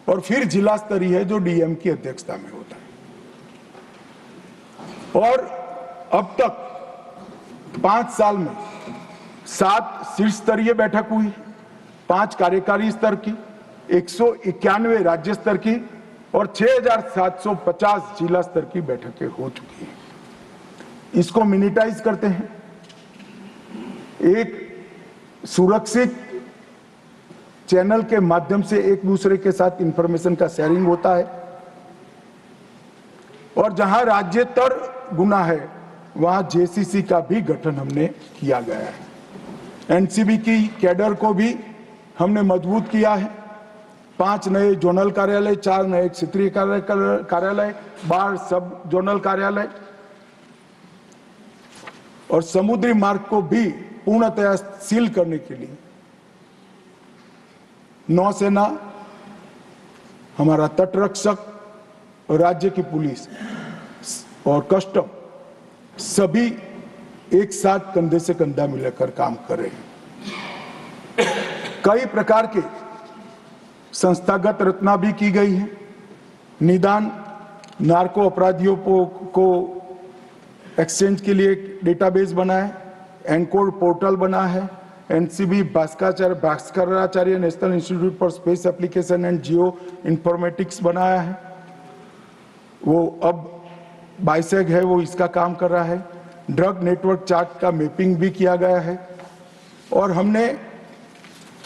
और फिर जिला स्तरीय है जो डीएम की अध्यक्षता में होता है। और अब तक 5 साल में 7 शीर्ष स्तरीय बैठक हुई, 5 कार्यकारी स्तर की, 191 राज्य स्तर की और 6750 जिला स्तर की बैठकें हो चुकी हैं। इसको मिनिटाइज करते हैं। एक सुरक्षित चैनल के माध्यम से एक दूसरे के साथ इंफॉर्मेशन का शेयरिंग होता है। और जहां राज्यस्तर गुना है वहां जेसीसी का भी गठन हमने किया गया है। एनसीबी की कैडर को भी हमने मजबूत किया है। 5 नए जोनल कार्यालय, 4 नए क्षेत्रीय कार्यालय, 12 सब जोनल कार्यालय और समुद्री मार्ग को भी पूर्णतया सील करने के लिए नौसेना, हमारा तटरक्षक और राज्य की पुलिस और कस्टम सभी एक साथ कंधे से कंधा मिलाकर काम कर रहे हैं। कई प्रकार के संस्थागत रचना भी की गई है। निदान नार्को अपराधियों को एक्सचेंज के लिए एक डेटाबेस बना है, एनकोड पोर्टल बना है, NCB Bhaskaracharya national institute for space application and Jio informatics बनाया है। वो अब बाइसेग है, वो इसका काम कर रहा है। ड्रग नेटवर्क चार्ट का मैपिंग भी किया गया है। और हमने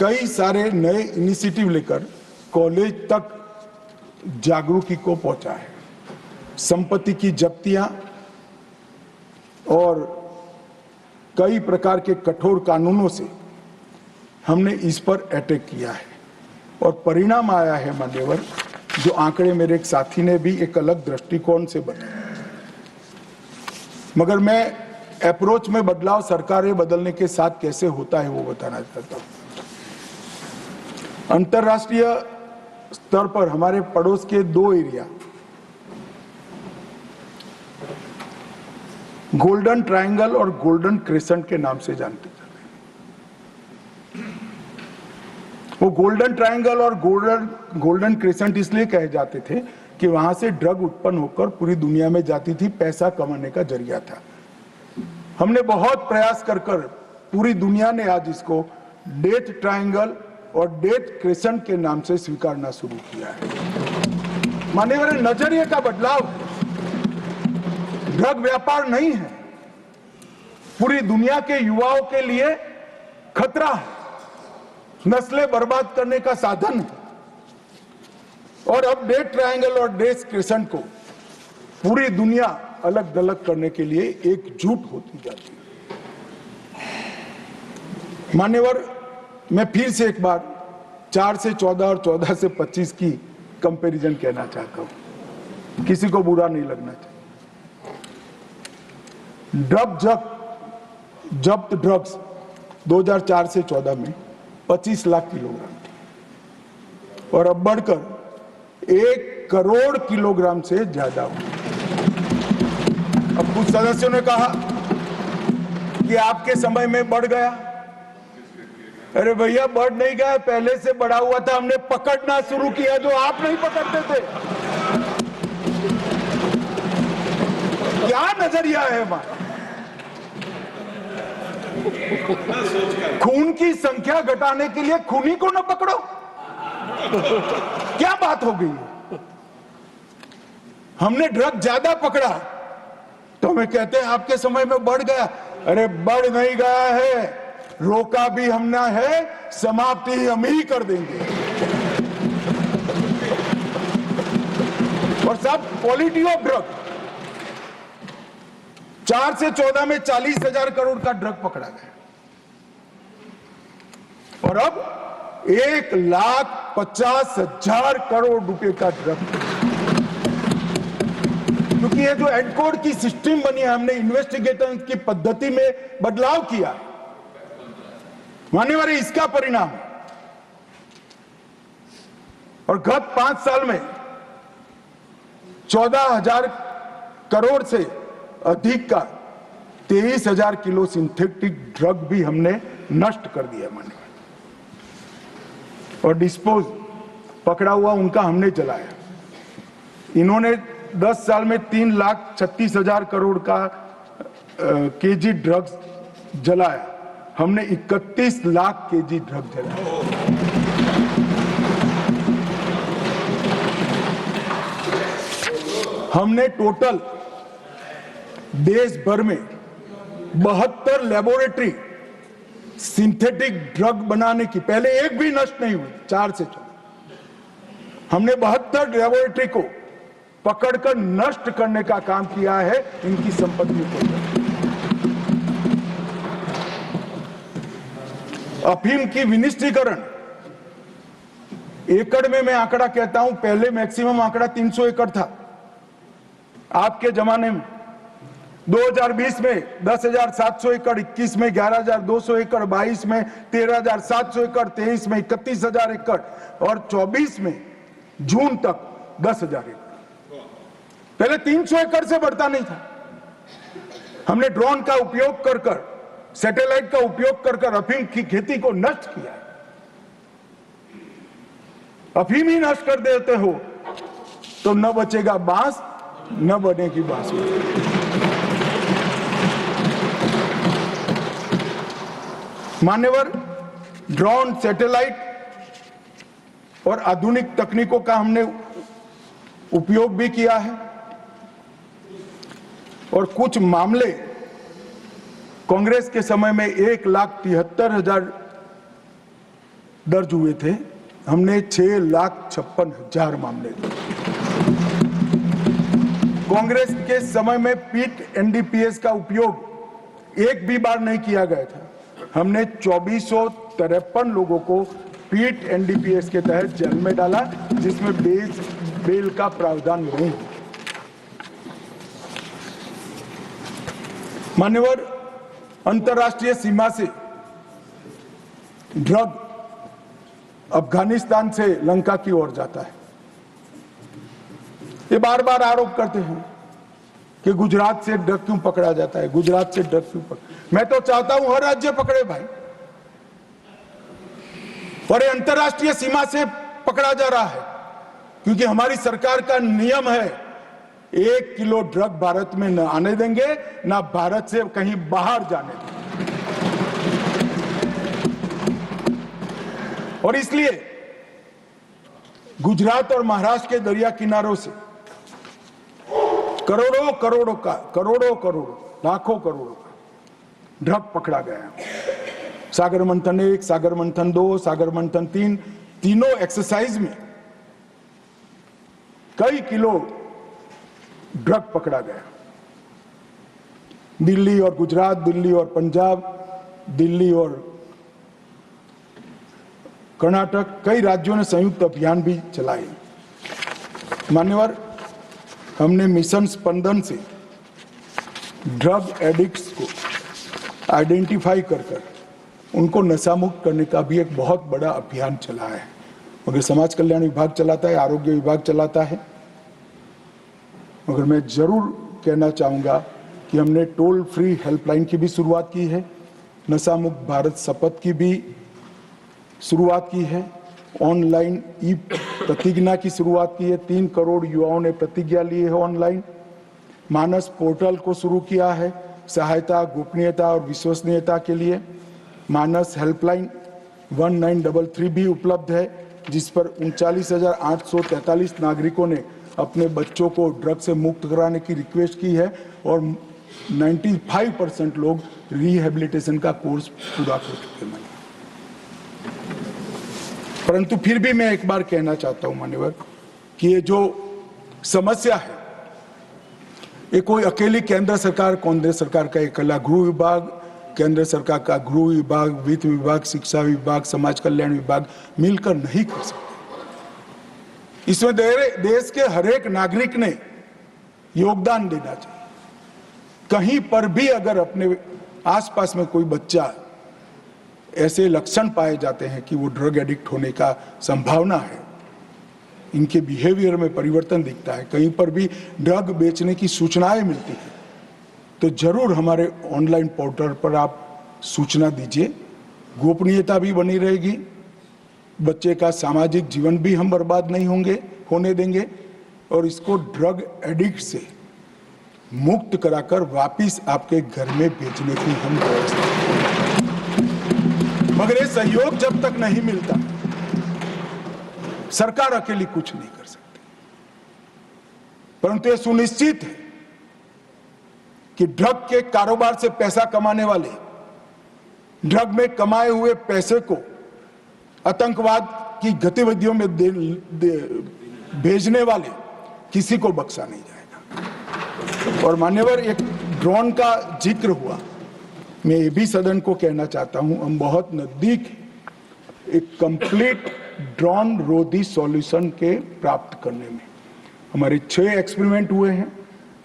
कई सारे नए इनिशिएटिव लेकर कॉलेज तक जागरूकता को पहुंचा है। संपत्ति की जब्तियां और कई प्रकार के कठोर कानूनों से हमने इस पर अटैक किया है और परिणाम आया है मान्यवर, जो आंकड़े मेरे एक साथी ने भी एक अलग दृष्टिकोण से बताया। मगर मैं अप्रोच में बदलाव सरकारें बदलने के साथ कैसे होता है वो बताना चाहता हूं। अंतरराष्ट्रीय स्तर पर हमारे पड़ोस के 2 एरिया गोल्डन ट्रायंगल और गोल्डन क्रेसेंट के नाम से जानते थे। वो गोल्डन ट्रायंगल और गोल्डन क्रेसेंट इसलिए कहे जाते थे कि वहां से ड्रग उत्पन्न होकर पूरी दुनिया में जाती थी, पैसा कमाने का जरिया था। हमने बहुत प्रयास कर पूरी दुनिया ने आज इसको डेथ ट्रायंगल और डेथ क्रेसेंट के नाम से स्वीकारना शुरू किया है। माननीय नजरिए का बदलाव है। ड्रग व्यापार नहीं है, पूरी दुनिया के युवाओं के लिए खतरा है, नस्लें बर्बाद करने का साधन है। और अब डेथ ट्रायंगल और डेथ क्रेसेंट को पूरी दुनिया अलग थलग करने के लिए एकजुट होती जाती है। मान्यवर, मैं फिर से एक बार 4 से 14 और 14 से 25 की कंपैरिजन कहना चाहता हूं, किसी को बुरा नहीं लगना चाहिए। जब्त ड्रग्स 2004 से 14 में 25 लाख किलोग्राम थी और अब बढ़कर 1 करोड़ किलोग्राम से ज्यादा हुई। अब कुछ सदस्यों ने कहा कि आपके समय में बढ़ गया। अरे भैया, बढ़ नहीं गया, पहले से बढ़ा हुआ था, हमने पकड़ना शुरू किया जो आप नहीं पकड़ते थे। क्या नजरिया है हमारा? खून की संख्या घटाने के लिए खूनी को न पकड़ो, क्या बात हो गई है? हमने ड्रग ज्यादा पकड़ा तो हमें कहते हैं आपके समय में बढ़ गया। अरे बढ़ नहीं गया है, रोका भी हमने है, समाप्ति हम ही कर देंगे। और साहब, क्वालिटी ऑफ ड्रग 4 से 14 में 40,000 करोड़ का ड्रग पकड़ा गया और अब 1,50,000 करोड़ रुपए का ड्रग। क्योंकि ये जो एडकोड की सिस्टम बनी है, हमने इन्वेस्टिगेशन की पद्धति में बदलाव किया, मानने वाले इसका परिणाम। और गत 5 साल में 14,000 करोड़ से अधिक का 23,000 किलो सिंथेटिक ड्रग भी हमने नष्ट कर दिया माने। और डिस्पोज पकड़ा हुआ उनका हमने जलाया। इन्होंने 10 साल में 3,36,000 करोड़ का केजी ड्रग्स जलाया, हमने 31 लाख केजी ड्रग जलाया। हमने टोटल देश भर में 72 लेबोरेटरी सिंथेटिक ड्रग बनाने की, पहले एक भी नष्ट नहीं हुई 4 से 14। हमने 72 लेबोरेटरी को पकड़कर नष्ट करने का काम किया है, इनकी संपत्ति को। अफीम की विनिष्टीकरण एकड़ में मैं आंकड़ा कहता हूं, पहले मैक्सिमम आंकड़ा 300 एकड़ था आपके जमाने में। 2020 में 10,700 एकड़, 21 में 11,200 एकड़, 22 में 13,700 एकड़, 23 में 31,000 एकड़ और 24 में जून तक 10,000 एकड़। पहले 300 एकड़ से बढ़ता नहीं था। हमने ड्रोन का उपयोग कर सैटेलाइट का उपयोग कर अफीम की खेती को नष्ट किया। अफीम ही नष्ट कर देते हो तो न बचेगा बांस, न बनेगी बांसुरी। मान्यवर, ड्रोन, सैटेलाइट और आधुनिक तकनीकों का हमने उपयोग भी किया है और कुछ मामले कांग्रेस के समय में 1,73,000 दर्ज हुए थे, हमने 6,56,000 मामले। कांग्रेस के समय में पीट एनडीपीएस का उपयोग एक भी बार नहीं किया गया था, हमने 2,453 लोगों को पीट एनडीपीएस के तहत जेल में डाला, जिसमें बेल का प्रावधान नहीं। मान्यवर, अंतर्राष्ट्रीय सीमा से ड्रग अफगानिस्तान से लंका की ओर जाता है। ये बार बार आरोप करते हैं कि गुजरात से ड्रग क्यों पकड़ा जाता है, गुजरात से ड्रग क्यों मैं तो चाहता हूं हर राज्य पकड़े भाई, और ये अंतर्राष्ट्रीय सीमा से पकड़ा जा रहा है, क्योंकि हमारी सरकार का नियम है 1 किलो ड्रग भारत में न आने देंगे, ना भारत से कहीं बाहर जाने देंगे। और इसलिए गुजरात और महाराष्ट्र के दरिया किनारों से करोड़ों करोड़ों लाखों करोड़ों का ड्रग पकड़ा गया। सागर मंथन 1, सागर मंथन 2, सागर मंथन 3, तीनों एक्सरसाइज में कई किलो ड्रग पकड़ा गया। दिल्ली और गुजरात, दिल्ली और पंजाब, दिल्ली और कर्नाटक, कई राज्यों ने संयुक्त अभियान भी चलाए। मान्यवर, हमने मिशन स्पंदन से ड्रग एडिक्ट्स को आइडेंटिफाई कर उनको नशा मुक्त करने का भी एक बहुत बड़ा अभियान चला है। मगर समाज कल्याण विभाग चलाता है, आरोग्य विभाग चलाता है। मगर मैं जरूर कहना चाहूंगा कि हमने टोल फ्री हेल्पलाइन की भी शुरुआत की है, नशा मुक्त भारत शपथ की भी शुरुआत की है, ऑनलाइन ई प्रतिज्ञा की शुरुआत की है। 3 करोड़ युवाओं ने प्रतिज्ञा ली है ऑनलाइन। मानस पोर्टल को शुरू किया है सहायता, गोपनीयता और विश्वसनीयता के लिए। मानस हेल्पलाइन 1933 भी उपलब्ध है, जिस पर 39,843 नागरिकों ने अपने बच्चों को ड्रग से मुक्त कराने की रिक्वेस्ट की है और 95% लोग रिहेबिलिटेशन का कोर्स पूरा कर चुके हैं। परंतु फिर भी मैं एक बार कहना चाहता हूं मान्यवर कि ये जो समस्या है ये कोई अकेली केंद्र सरकार, कांग्रेस सरकार का अकेला गृह विभाग, केंद्र सरकार का गृह विभाग, वित्त विभाग, शिक्षा विभाग, समाज कल्याण विभाग मिलकर नहीं कर सकते। इसमें देश के हर एक नागरिक ने योगदान देना चाहिए। कहीं पर भी अगर अपने आसपास में कोई बच्चा ऐसे लक्षण पाए जाते हैं कि वो ड्रग एडिक्ट होने का संभावना है, इनके बिहेवियर में परिवर्तन दिखता है, कहीं पर भी ड्रग बेचने की सूचनाएं मिलती है, तो जरूर हमारे ऑनलाइन पोर्टल पर आप सूचना दीजिए। गोपनीयता भी बनी रहेगी, बच्चे का सामाजिक जीवन भी हम बर्बाद नहीं होने देंगे और इसको ड्रग एडिक्ट से मुक्त कराकर वापिस आपके घर में भेजने की हम व्यवस्था। मगर ये सहयोग जब तक नहीं मिलता, सरकार अकेली कुछ नहीं कर सकती। परंतु यह सुनिश्चित है कि ड्रग के कारोबार से पैसा कमाने वाले, ड्रग में कमाए हुए पैसे को आतंकवाद की गतिविधियों में भेजने वाले किसी को बख्शा नहीं जाएगा। और मान्यवर, एक ड्रोन का जिक्र हुआ, मैं ये भी सदन को कहना चाहता हूं, हम बहुत नजदीक एक कंप्लीट ड्रोन रोधी सॉल्यूशन के प्राप्त करने में। हमारे 6 एक्सपेरिमेंट हुए हैं,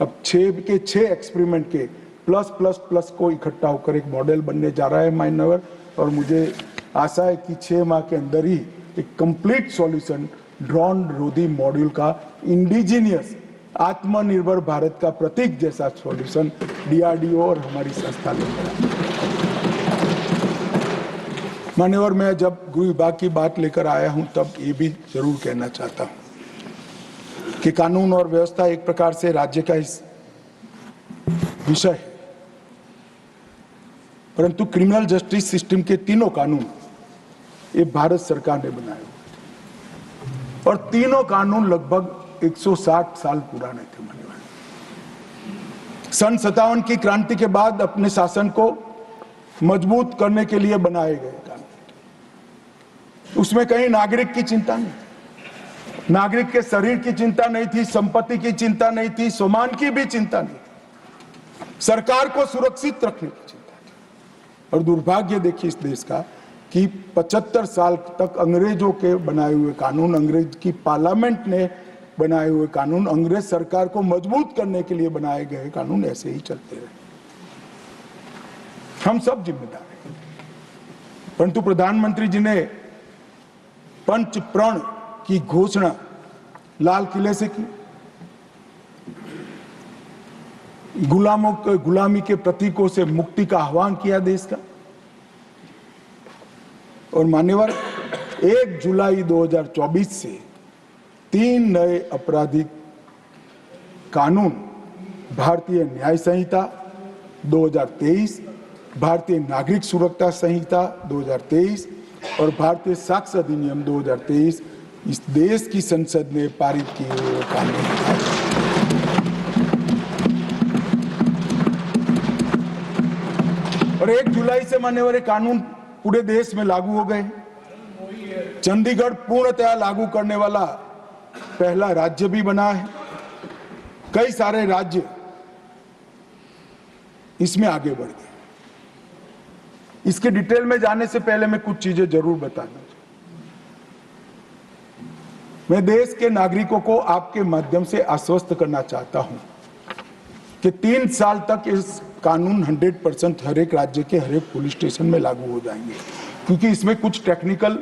अब 6 के 6 एक्सपेरिमेंट के प्लस प्लस प्लस को इकट्ठा होकर एक मॉडल बनने जा रहा है मान्यवर, और मुझे आशा है कि 6 माह के अंदर ही एक कंप्लीट सॉल्यूशन ड्रोन रोधी मॉड्यूल का इंडिजीनियस आत्मनिर्भर भारत का प्रतीक जैसा सॉल्यूशन डीआरडीओ और हमारी संस्था लेकर। मान्यवर, मैं जब गृह विभाग की बात लेकर आया हूं तब ये भी जरूर कहना चाहता हूं कि कानून और व्यवस्था एक प्रकार से राज्य का इस विषय है, परंतु क्रिमिनल जस्टिस सिस्टम के तीनों कानून ये भारत सरकार ने बनाए और तीनों कानून लगभग 160 साल पुराने थे। सन 57 की क्रांति के बाद अपने शासन को मजबूत करने के लिए बनाए गए कानून, उसमें कहीं नागरिक की चिंता नहीं, नागरिक के शरीर की चिंता नहीं थी, संपत्ति की चिंता नहीं थी, सम्मान की भी चिंता नहीं थी, सरकार को सुरक्षित रखने की चिंता थी। और दुर्भाग्य देखिए इस देश का कि 75 साल तक अंग्रेजों के बनाए हुए कानून, अंग्रेज की पार्लियामेंट ने बनाए हुए कानून, अंग्रेज सरकार को मजबूत करने के लिए बनाए गए कानून ऐसे ही चलते रहे। हम सब जिम्मेदार हैं, परंतु प्रधानमंत्री जी ने पंच प्रण की घोषणा लाल किले से की। गुलामी के प्रतीकों से मुक्ति का आह्वान किया देश का। और मान्यवर 1 जुलाई 2024 से 3 नए आपराधिक कानून, भारतीय न्याय संहिता 2023, भारतीय नागरिक सुरक्षा संहिता 2023 और भारतीय साक्ष्य अधिनियम 2023 इस देश की संसद ने पारित किए हुए कानून हैं। और 1 जुलाई से मान्यवर कानून पूरे देश में लागू हो गए। चंडीगढ़ पूर्णतया लागू करने वाला पहला राज्य भी बना है। कई सारे राज्य इसमें आगे बढ़ गए। इसके डिटेल में जाने से पहले मैं कुछ चीजें जरूर बताना चाहूंगा। मैं देश के नागरिकों को आपके माध्यम से आश्वस्त करना चाहता हूं कि 3 साल तक इस कानून 100% हर एक राज्य के हर एक पुलिस स्टेशन में लागू हो जाएंगे, क्योंकि इसमें कुछ टेक्निकल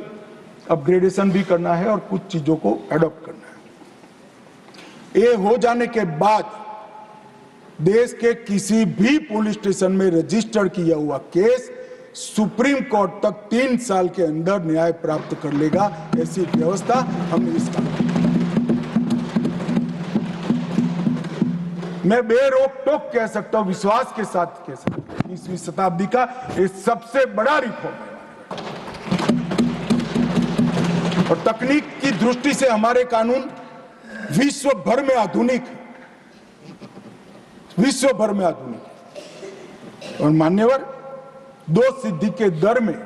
अपग्रेडेशन भी करना है और कुछ चीजों को एडॉप्ट करना है। ये हो जाने के बाद देश के किसी भी पुलिस स्टेशन में रजिस्टर किया हुआ केस सुप्रीम कोर्ट तक 3 साल के अंदर न्याय प्राप्त कर लेगा। ऐसी व्यवस्था हमने इसका, मैं बेरोक-टोक कह सकता हूं, विश्वास के साथ कह सकता हूं, 20वीं शताब्दी का ये सबसे बड़ा रिफॉर्म है। और तकनीक की दृष्टि से हमारे कानून विश्व भर में आधुनिक है, विश्व भर में आधुनिक। और मान्यवर 2 सिद्धि के दर में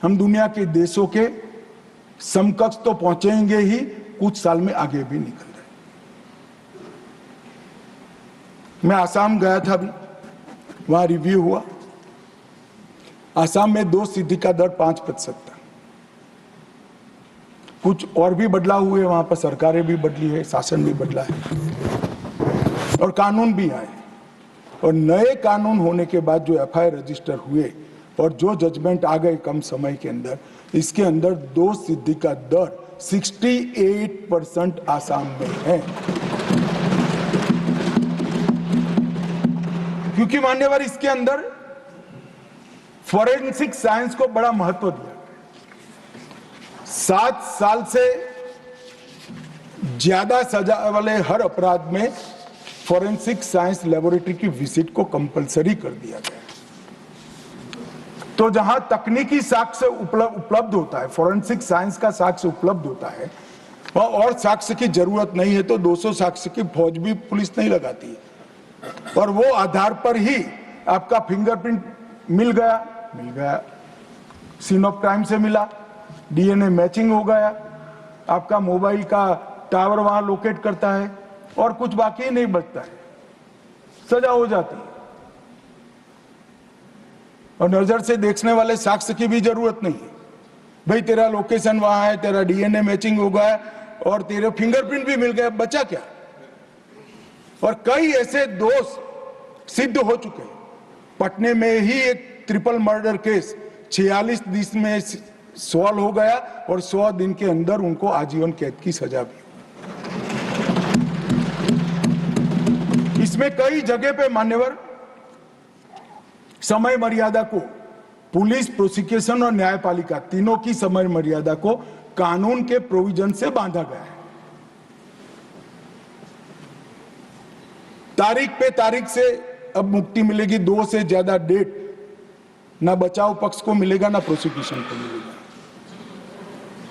हम दुनिया के देशों के समकक्ष तो पहुंचेंगे ही, कुछ साल में आगे भी निकल रहे। मैं आसाम गया था अभी, वहां रिव्यू हुआ। आसाम में 2 सिद्धि का दर 5% था। कुछ और भी बदलाव हुए वहां पर, सरकारें भी बदली है, शासन भी बदला है और कानून भी आए। और नए कानून होने के बाद जो एफआईआर रजिस्टर हुए और जो जजमेंट आ गए कम समय के अंदर, इसके अंदर 2 सिद्धि का दर 68% आसाम में है। क्योंकि मान्यवर इसके अंदर फॉरेंसिक साइंस को बड़ा महत्व दिया। 7 साल से ज्यादा सजा वाले हर अपराध में फॉरेंसिक साइंस लेबोरेटरी की विजिट को कंपलसरी कर दिया गया। तो जहां तकनीकी साक्ष्य उपलब्ध होता है, फॉरेंसिक साइंस का साक्ष्य उपलब्ध होता है, वहां और साक्ष्य की जरूरत नहीं है। तो 200 साक्ष्य की फौज भी पुलिस नहीं लगाती है, और वो आधार पर ही आपका फिंगरप्रिंट मिल गया, सीन ऑफ क्राइम से मिला, डीएनए मैचिंग हो गया, आपका मोबाइल का टावर वहां लोकेट करता है और कुछ बाकी नहीं बचता है, सजा हो जाती है। और नजर से देखने वाले साक्ष्य की भी जरूरत नहीं है। भाई तेरा लोकेशन वहां है, तेरा डीएनए मैचिंग हो गया और तेरे फिंगरप्रिंट भी मिल गया, बचा क्या? और कई ऐसे दोष सिद्ध हो चुके हैं। पटने में ही एक ट्रिपल मर्डर केस 46 दिन में सॉल्व हो गया और 100 दिन के अंदर उनको आजीवन कैद की सजा भी। इसमें कई जगह पे मान्यवर समय मर्यादा को, पुलिस, प्रोसिक्यूशन और न्यायपालिका तीनों की समय मर्यादा को कानून के प्रोविजन से बांधा गया है। तारीख पे तारीख से अब मुक्ति मिलेगी, 2 से ज्यादा डेट ना बचाव पक्ष को मिलेगा ना प्रोसिक्यूशन को मिलेगा।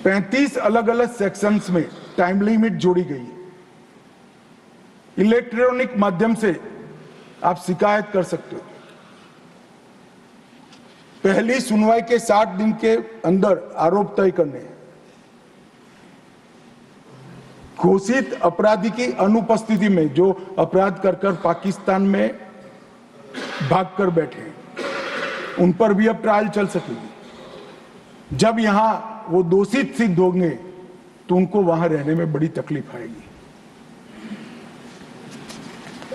35 अलग अलग सेक्शंस में टाइम लिमिट जोड़ी गई है। इलेक्ट्रॉनिक माध्यम से आप शिकायत कर सकते हो। पहली सुनवाई के 60 दिन के अंदर आरोप तय करने हैं। घोषित अपराधी की अनुपस्थिति में जो अपराध कर पाकिस्तान में भागकर बैठे हैं, उन पर भी अब ट्रायल चल सकेगी। जब यहां वो दोषित सिद्ध होंगे तो उनको वहां रहने में बड़ी तकलीफ आएगी।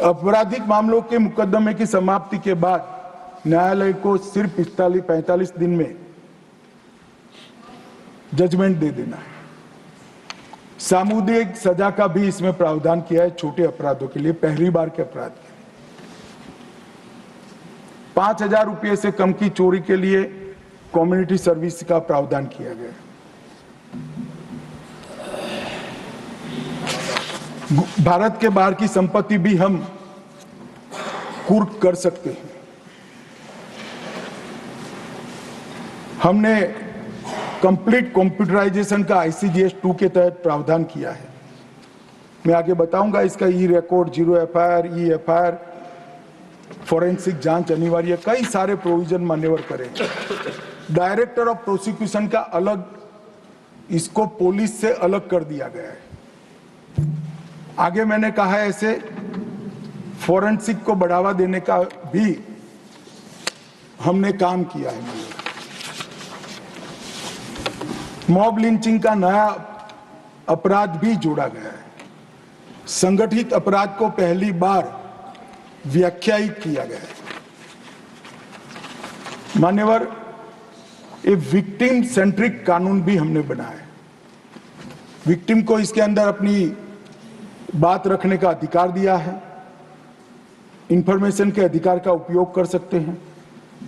आपराधिक मामलों के मुकदमे की समाप्ति के बाद न्यायालय को सिर्फ 45 दिन में जजमेंट दे देना है। सामुदायिक सजा का भी इसमें प्रावधान किया है छोटे अपराधों के लिए, पहली बार के अपराध के लिए। 5,000 रुपये से कम की चोरी के लिए कम्युनिटी सर्विस का प्रावधान किया गया है। भारत के बाहर की संपत्ति भी हम कुर्क कर सकते हैं। हमने कंप्लीट कंप्यूटराइजेशन का ICGS 2 के तहत प्रावधान किया है। मैं आगे बताऊंगा इसका ई रिकॉर्ड, 0 FIR, ई FIR, फॉरेंसिक जांच अनिवार्य, कई सारे प्रोविजन मान्यवर करेंगे। डायरेक्टर ऑफ प्रोसिक्यूशन का अलग, इसको पुलिस से अलग कर दिया गया है। आगे मैंने कहा है ऐसे फॉरेंसिक को बढ़ावा देने का भी हमने काम किया है। मॉब लिंचिंग का नया अपराध भी जोड़ा गया है। संगठित अपराध को पहली बार व्याख्यायित किया गया है। मान्यवर, एक विक्टिम सेंट्रिक कानून भी हमने बनाया है। विक्टिम को इसके अंदर अपनी बात रखने का अधिकार दिया है, इंफॉर्मेशन के अधिकार का उपयोग कर सकते हैं,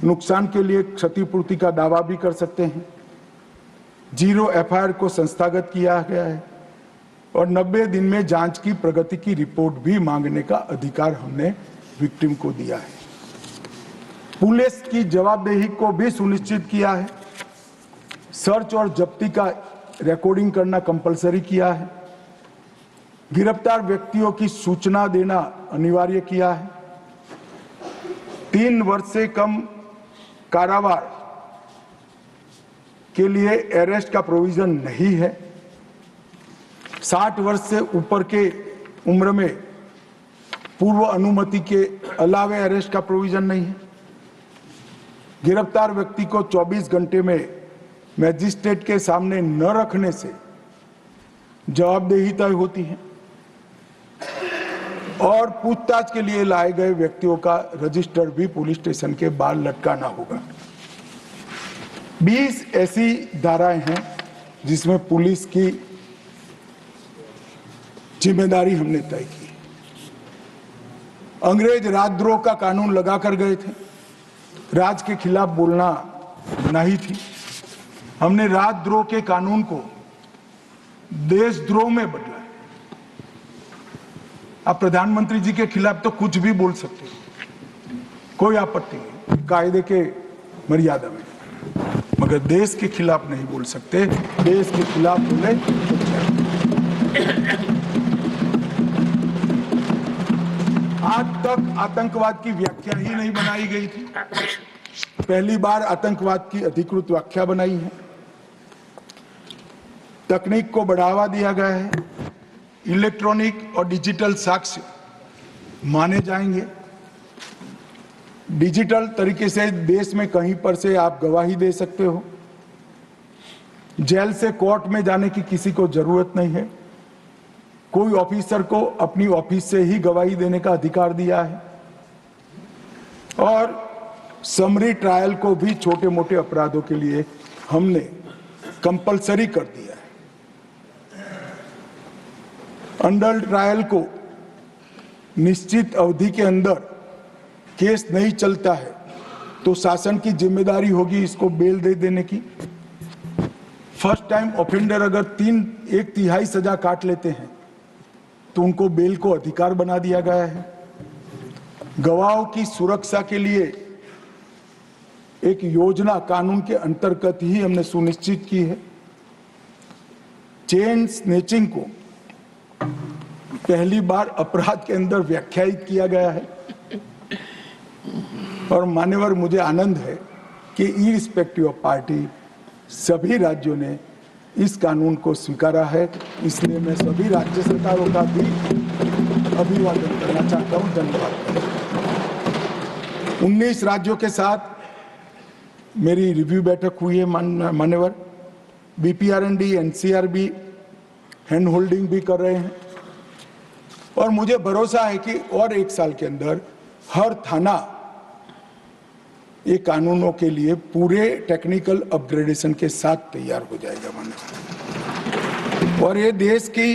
नुकसान के लिए क्षतिपूर्ति का दावा भी कर सकते हैं। 0 FIR को संस्थागत किया गया है और 90 दिन में जांच की प्रगति की रिपोर्ट भी मांगने का अधिकार हमने विक्टिम को दिया है। पुलिस की जवाबदेही को भी सुनिश्चित किया है। सर्च और जब्ती का रिकॉर्डिंग करना कंपलसरी किया है। गिरफ्तार व्यक्तियों की सूचना देना अनिवार्य किया है। 3 वर्ष से कम कारावास के लिए अरेस्ट का प्रोविजन नहीं है। 60 वर्ष से ऊपर के उम्र में पूर्व अनुमति के अलावे अरेस्ट का प्रोविजन नहीं है। गिरफ्तार व्यक्ति को 24 घंटे में मैजिस्ट्रेट के सामने न रखने से जवाबदेही तय होती है और पूछताछ के लिए लाए गए व्यक्तियों का रजिस्टर भी पुलिस स्टेशन के बाहर लटकाना होगा। 20 ऐसी धाराएं हैं जिसमें पुलिस की जिम्मेदारी हमने तय की। अंग्रेज राजद्रोह का कानून लगा कर गए थे। राज के खिलाफ बोलना नहीं थी। हमने राजद्रोह के कानून को देशद्रोह में बदला है। आप प्रधानमंत्री जी के खिलाफ तो कुछ भी बोल सकते हैं, कोई आपत्ति नहीं, कायदे के मर्यादा में, मगर देश के खिलाफ नहीं बोल सकते। देश के खिलाफ बोले आज तक आतंकवाद की व्याख्या ही नहीं बनाई गई थी। पहली बार आतंकवाद की अधिकृत व्याख्या बनाई है। तकनीक को बढ़ावा दिया गया है। इलेक्ट्रॉनिक और डिजिटल साक्ष्य माने जाएंगे। डिजिटल तरीके से देश में कहीं पर से आप गवाही दे सकते हो। जेल से कोर्ट में जाने की किसी को जरूरत नहीं है। कोई ऑफिसर को अपनी ऑफिस से ही गवाही देने का अधिकार दिया है और समरी ट्रायल को भी छोटे मोटे अपराधों के लिए हमने कंपलसरी कर दिया है। अंडर ट्रायल को निश्चित अवधि के अंदर केस नहीं चलता है तो शासन की जिम्मेदारी होगी इसको बेल दे देने की। फर्स्ट टाइम ऑफेंडर अगर 1/3 सजा काट लेते हैं तो उनको बेल को अधिकार बना दिया गया है। गवाहों की सुरक्षा के लिए एक योजना कानून के अंतर्गत ही हमने सुनिश्चित की है। चेन स्नेचिंग को पहली बार अपराध के अंदर व्याख्यायित किया गया है और मान्यवर, मुझे आनंद है कि इररिस्पेक्टिव ऑफ पार्टी सभी राज्यों ने इस कानून को स्वीकारा है। इसलिए मैं सभी राज्य सरकारों का भी अभिवादन करना चाहता हूं। धन्यवाद। 19 राज्यों के साथ मेरी रिव्यू बैठक हुई है मान्यवर। BPRND, NCR भी हैंड होल्डिंग भी कर रहे हैं और मुझे भरोसा है कि और 1 साल के अंदर हर थाना ये कानूनों के लिए पूरे टेक्निकल अपग्रेडेशन के साथ तैयार हो जाएगा माननीय। और ये देश की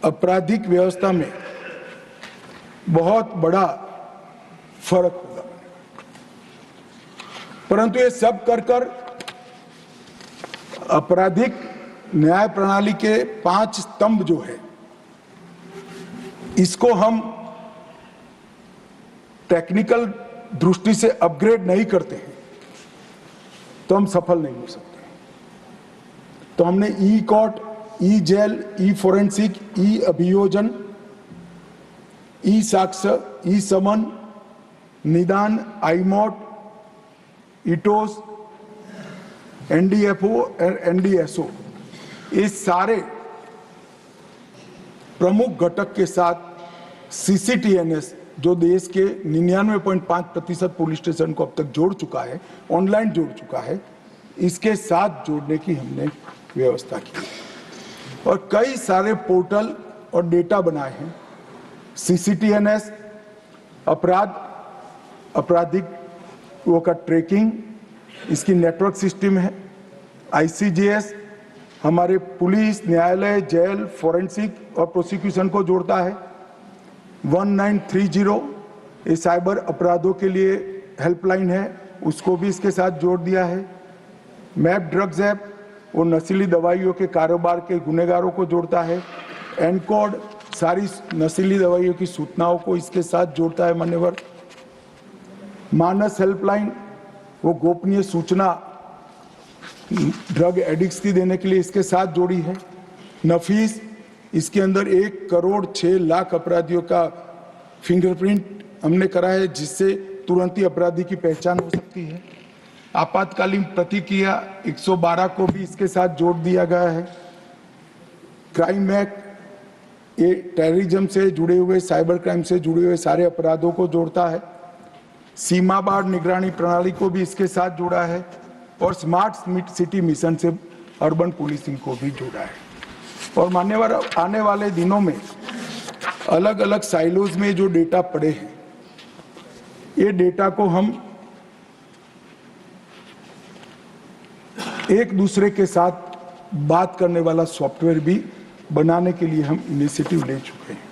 आपराधिक व्यवस्था में बहुत बड़ा फर्क होगा। परंतु ये सब कर आपराधिक न्याय प्रणाली के 5 स्तंभ जो है, इसको हम टेक्निकल दृष्टि से अपग्रेड नहीं करते हैं तो हम सफल नहीं हो सकते। तो हमने ई कोर्ट, ई जेल, ई फोरेंसिक, ई अभियोजन, ई साक्ष्य, ई समन, निदान, आईमोट, इटोस, एनडीएफओ और एनडीएसओ, ये सारे प्रमुख घटक के साथ सीसीटीएनएस जो देश के 99.5% पुलिस स्टेशन को अब तक जोड़ चुका है, ऑनलाइन जोड़ चुका है, इसके साथ जोड़ने की हमने व्यवस्था की और कई सारे पोर्टल और डेटा बनाए हैं। सीसीटीएनएस आपराधिकों का ट्रैकिंग, इसकी नेटवर्क सिस्टम है। आईसीजीएस हमारे पुलिस, न्यायालय, जेल, फोरेंसिक और प्रोसिक्यूशन को जोड़ता है। 1930 ये साइबर अपराधों के लिए हेल्पलाइन है, उसको भी इसके साथ जोड़ दिया है। मैप ड्रग्स ऐप वो नशीली दवाइयों के कारोबार के गुनहगारों को जोड़ता है। एनकोड सारी नशीली दवाइयों की सूचनाओं को इसके साथ जोड़ता है मान्यवर। मानस हेल्पलाइन वो गोपनीय सूचना ड्रग एडिक्ट्स की देने के लिए इसके साथ जोड़ी है। नफीस इसके अंदर 1,06,00,000 अपराधियों का फिंगरप्रिंट हमने करा है, जिससे तुरंत ही अपराधी की पहचान हो सकती है। आपातकालीन प्रतिक्रिया 112 को भी इसके साथ जोड़ दिया गया है। क्राइम एक्ट ये टेररिज्म से जुड़े हुए, साइबर क्राइम से जुड़े हुए सारे अपराधों को जोड़ता है। सीमा बाढ़ निगरानी प्रणाली को भी इसके साथ जोड़ा है और स्मार्ट सिटी मिशन से अर्बन पुलिसिंग को भी जोड़ा है। और मान्यवर आने वाले दिनों में अलग अलग साइलोज में जो डेटा पड़े हैं, ये डेटा को हम एक दूसरे के साथ बात करने वाला सॉफ्टवेयर भी बनाने के लिए हम इनिशिएटिव ले चुके हैं।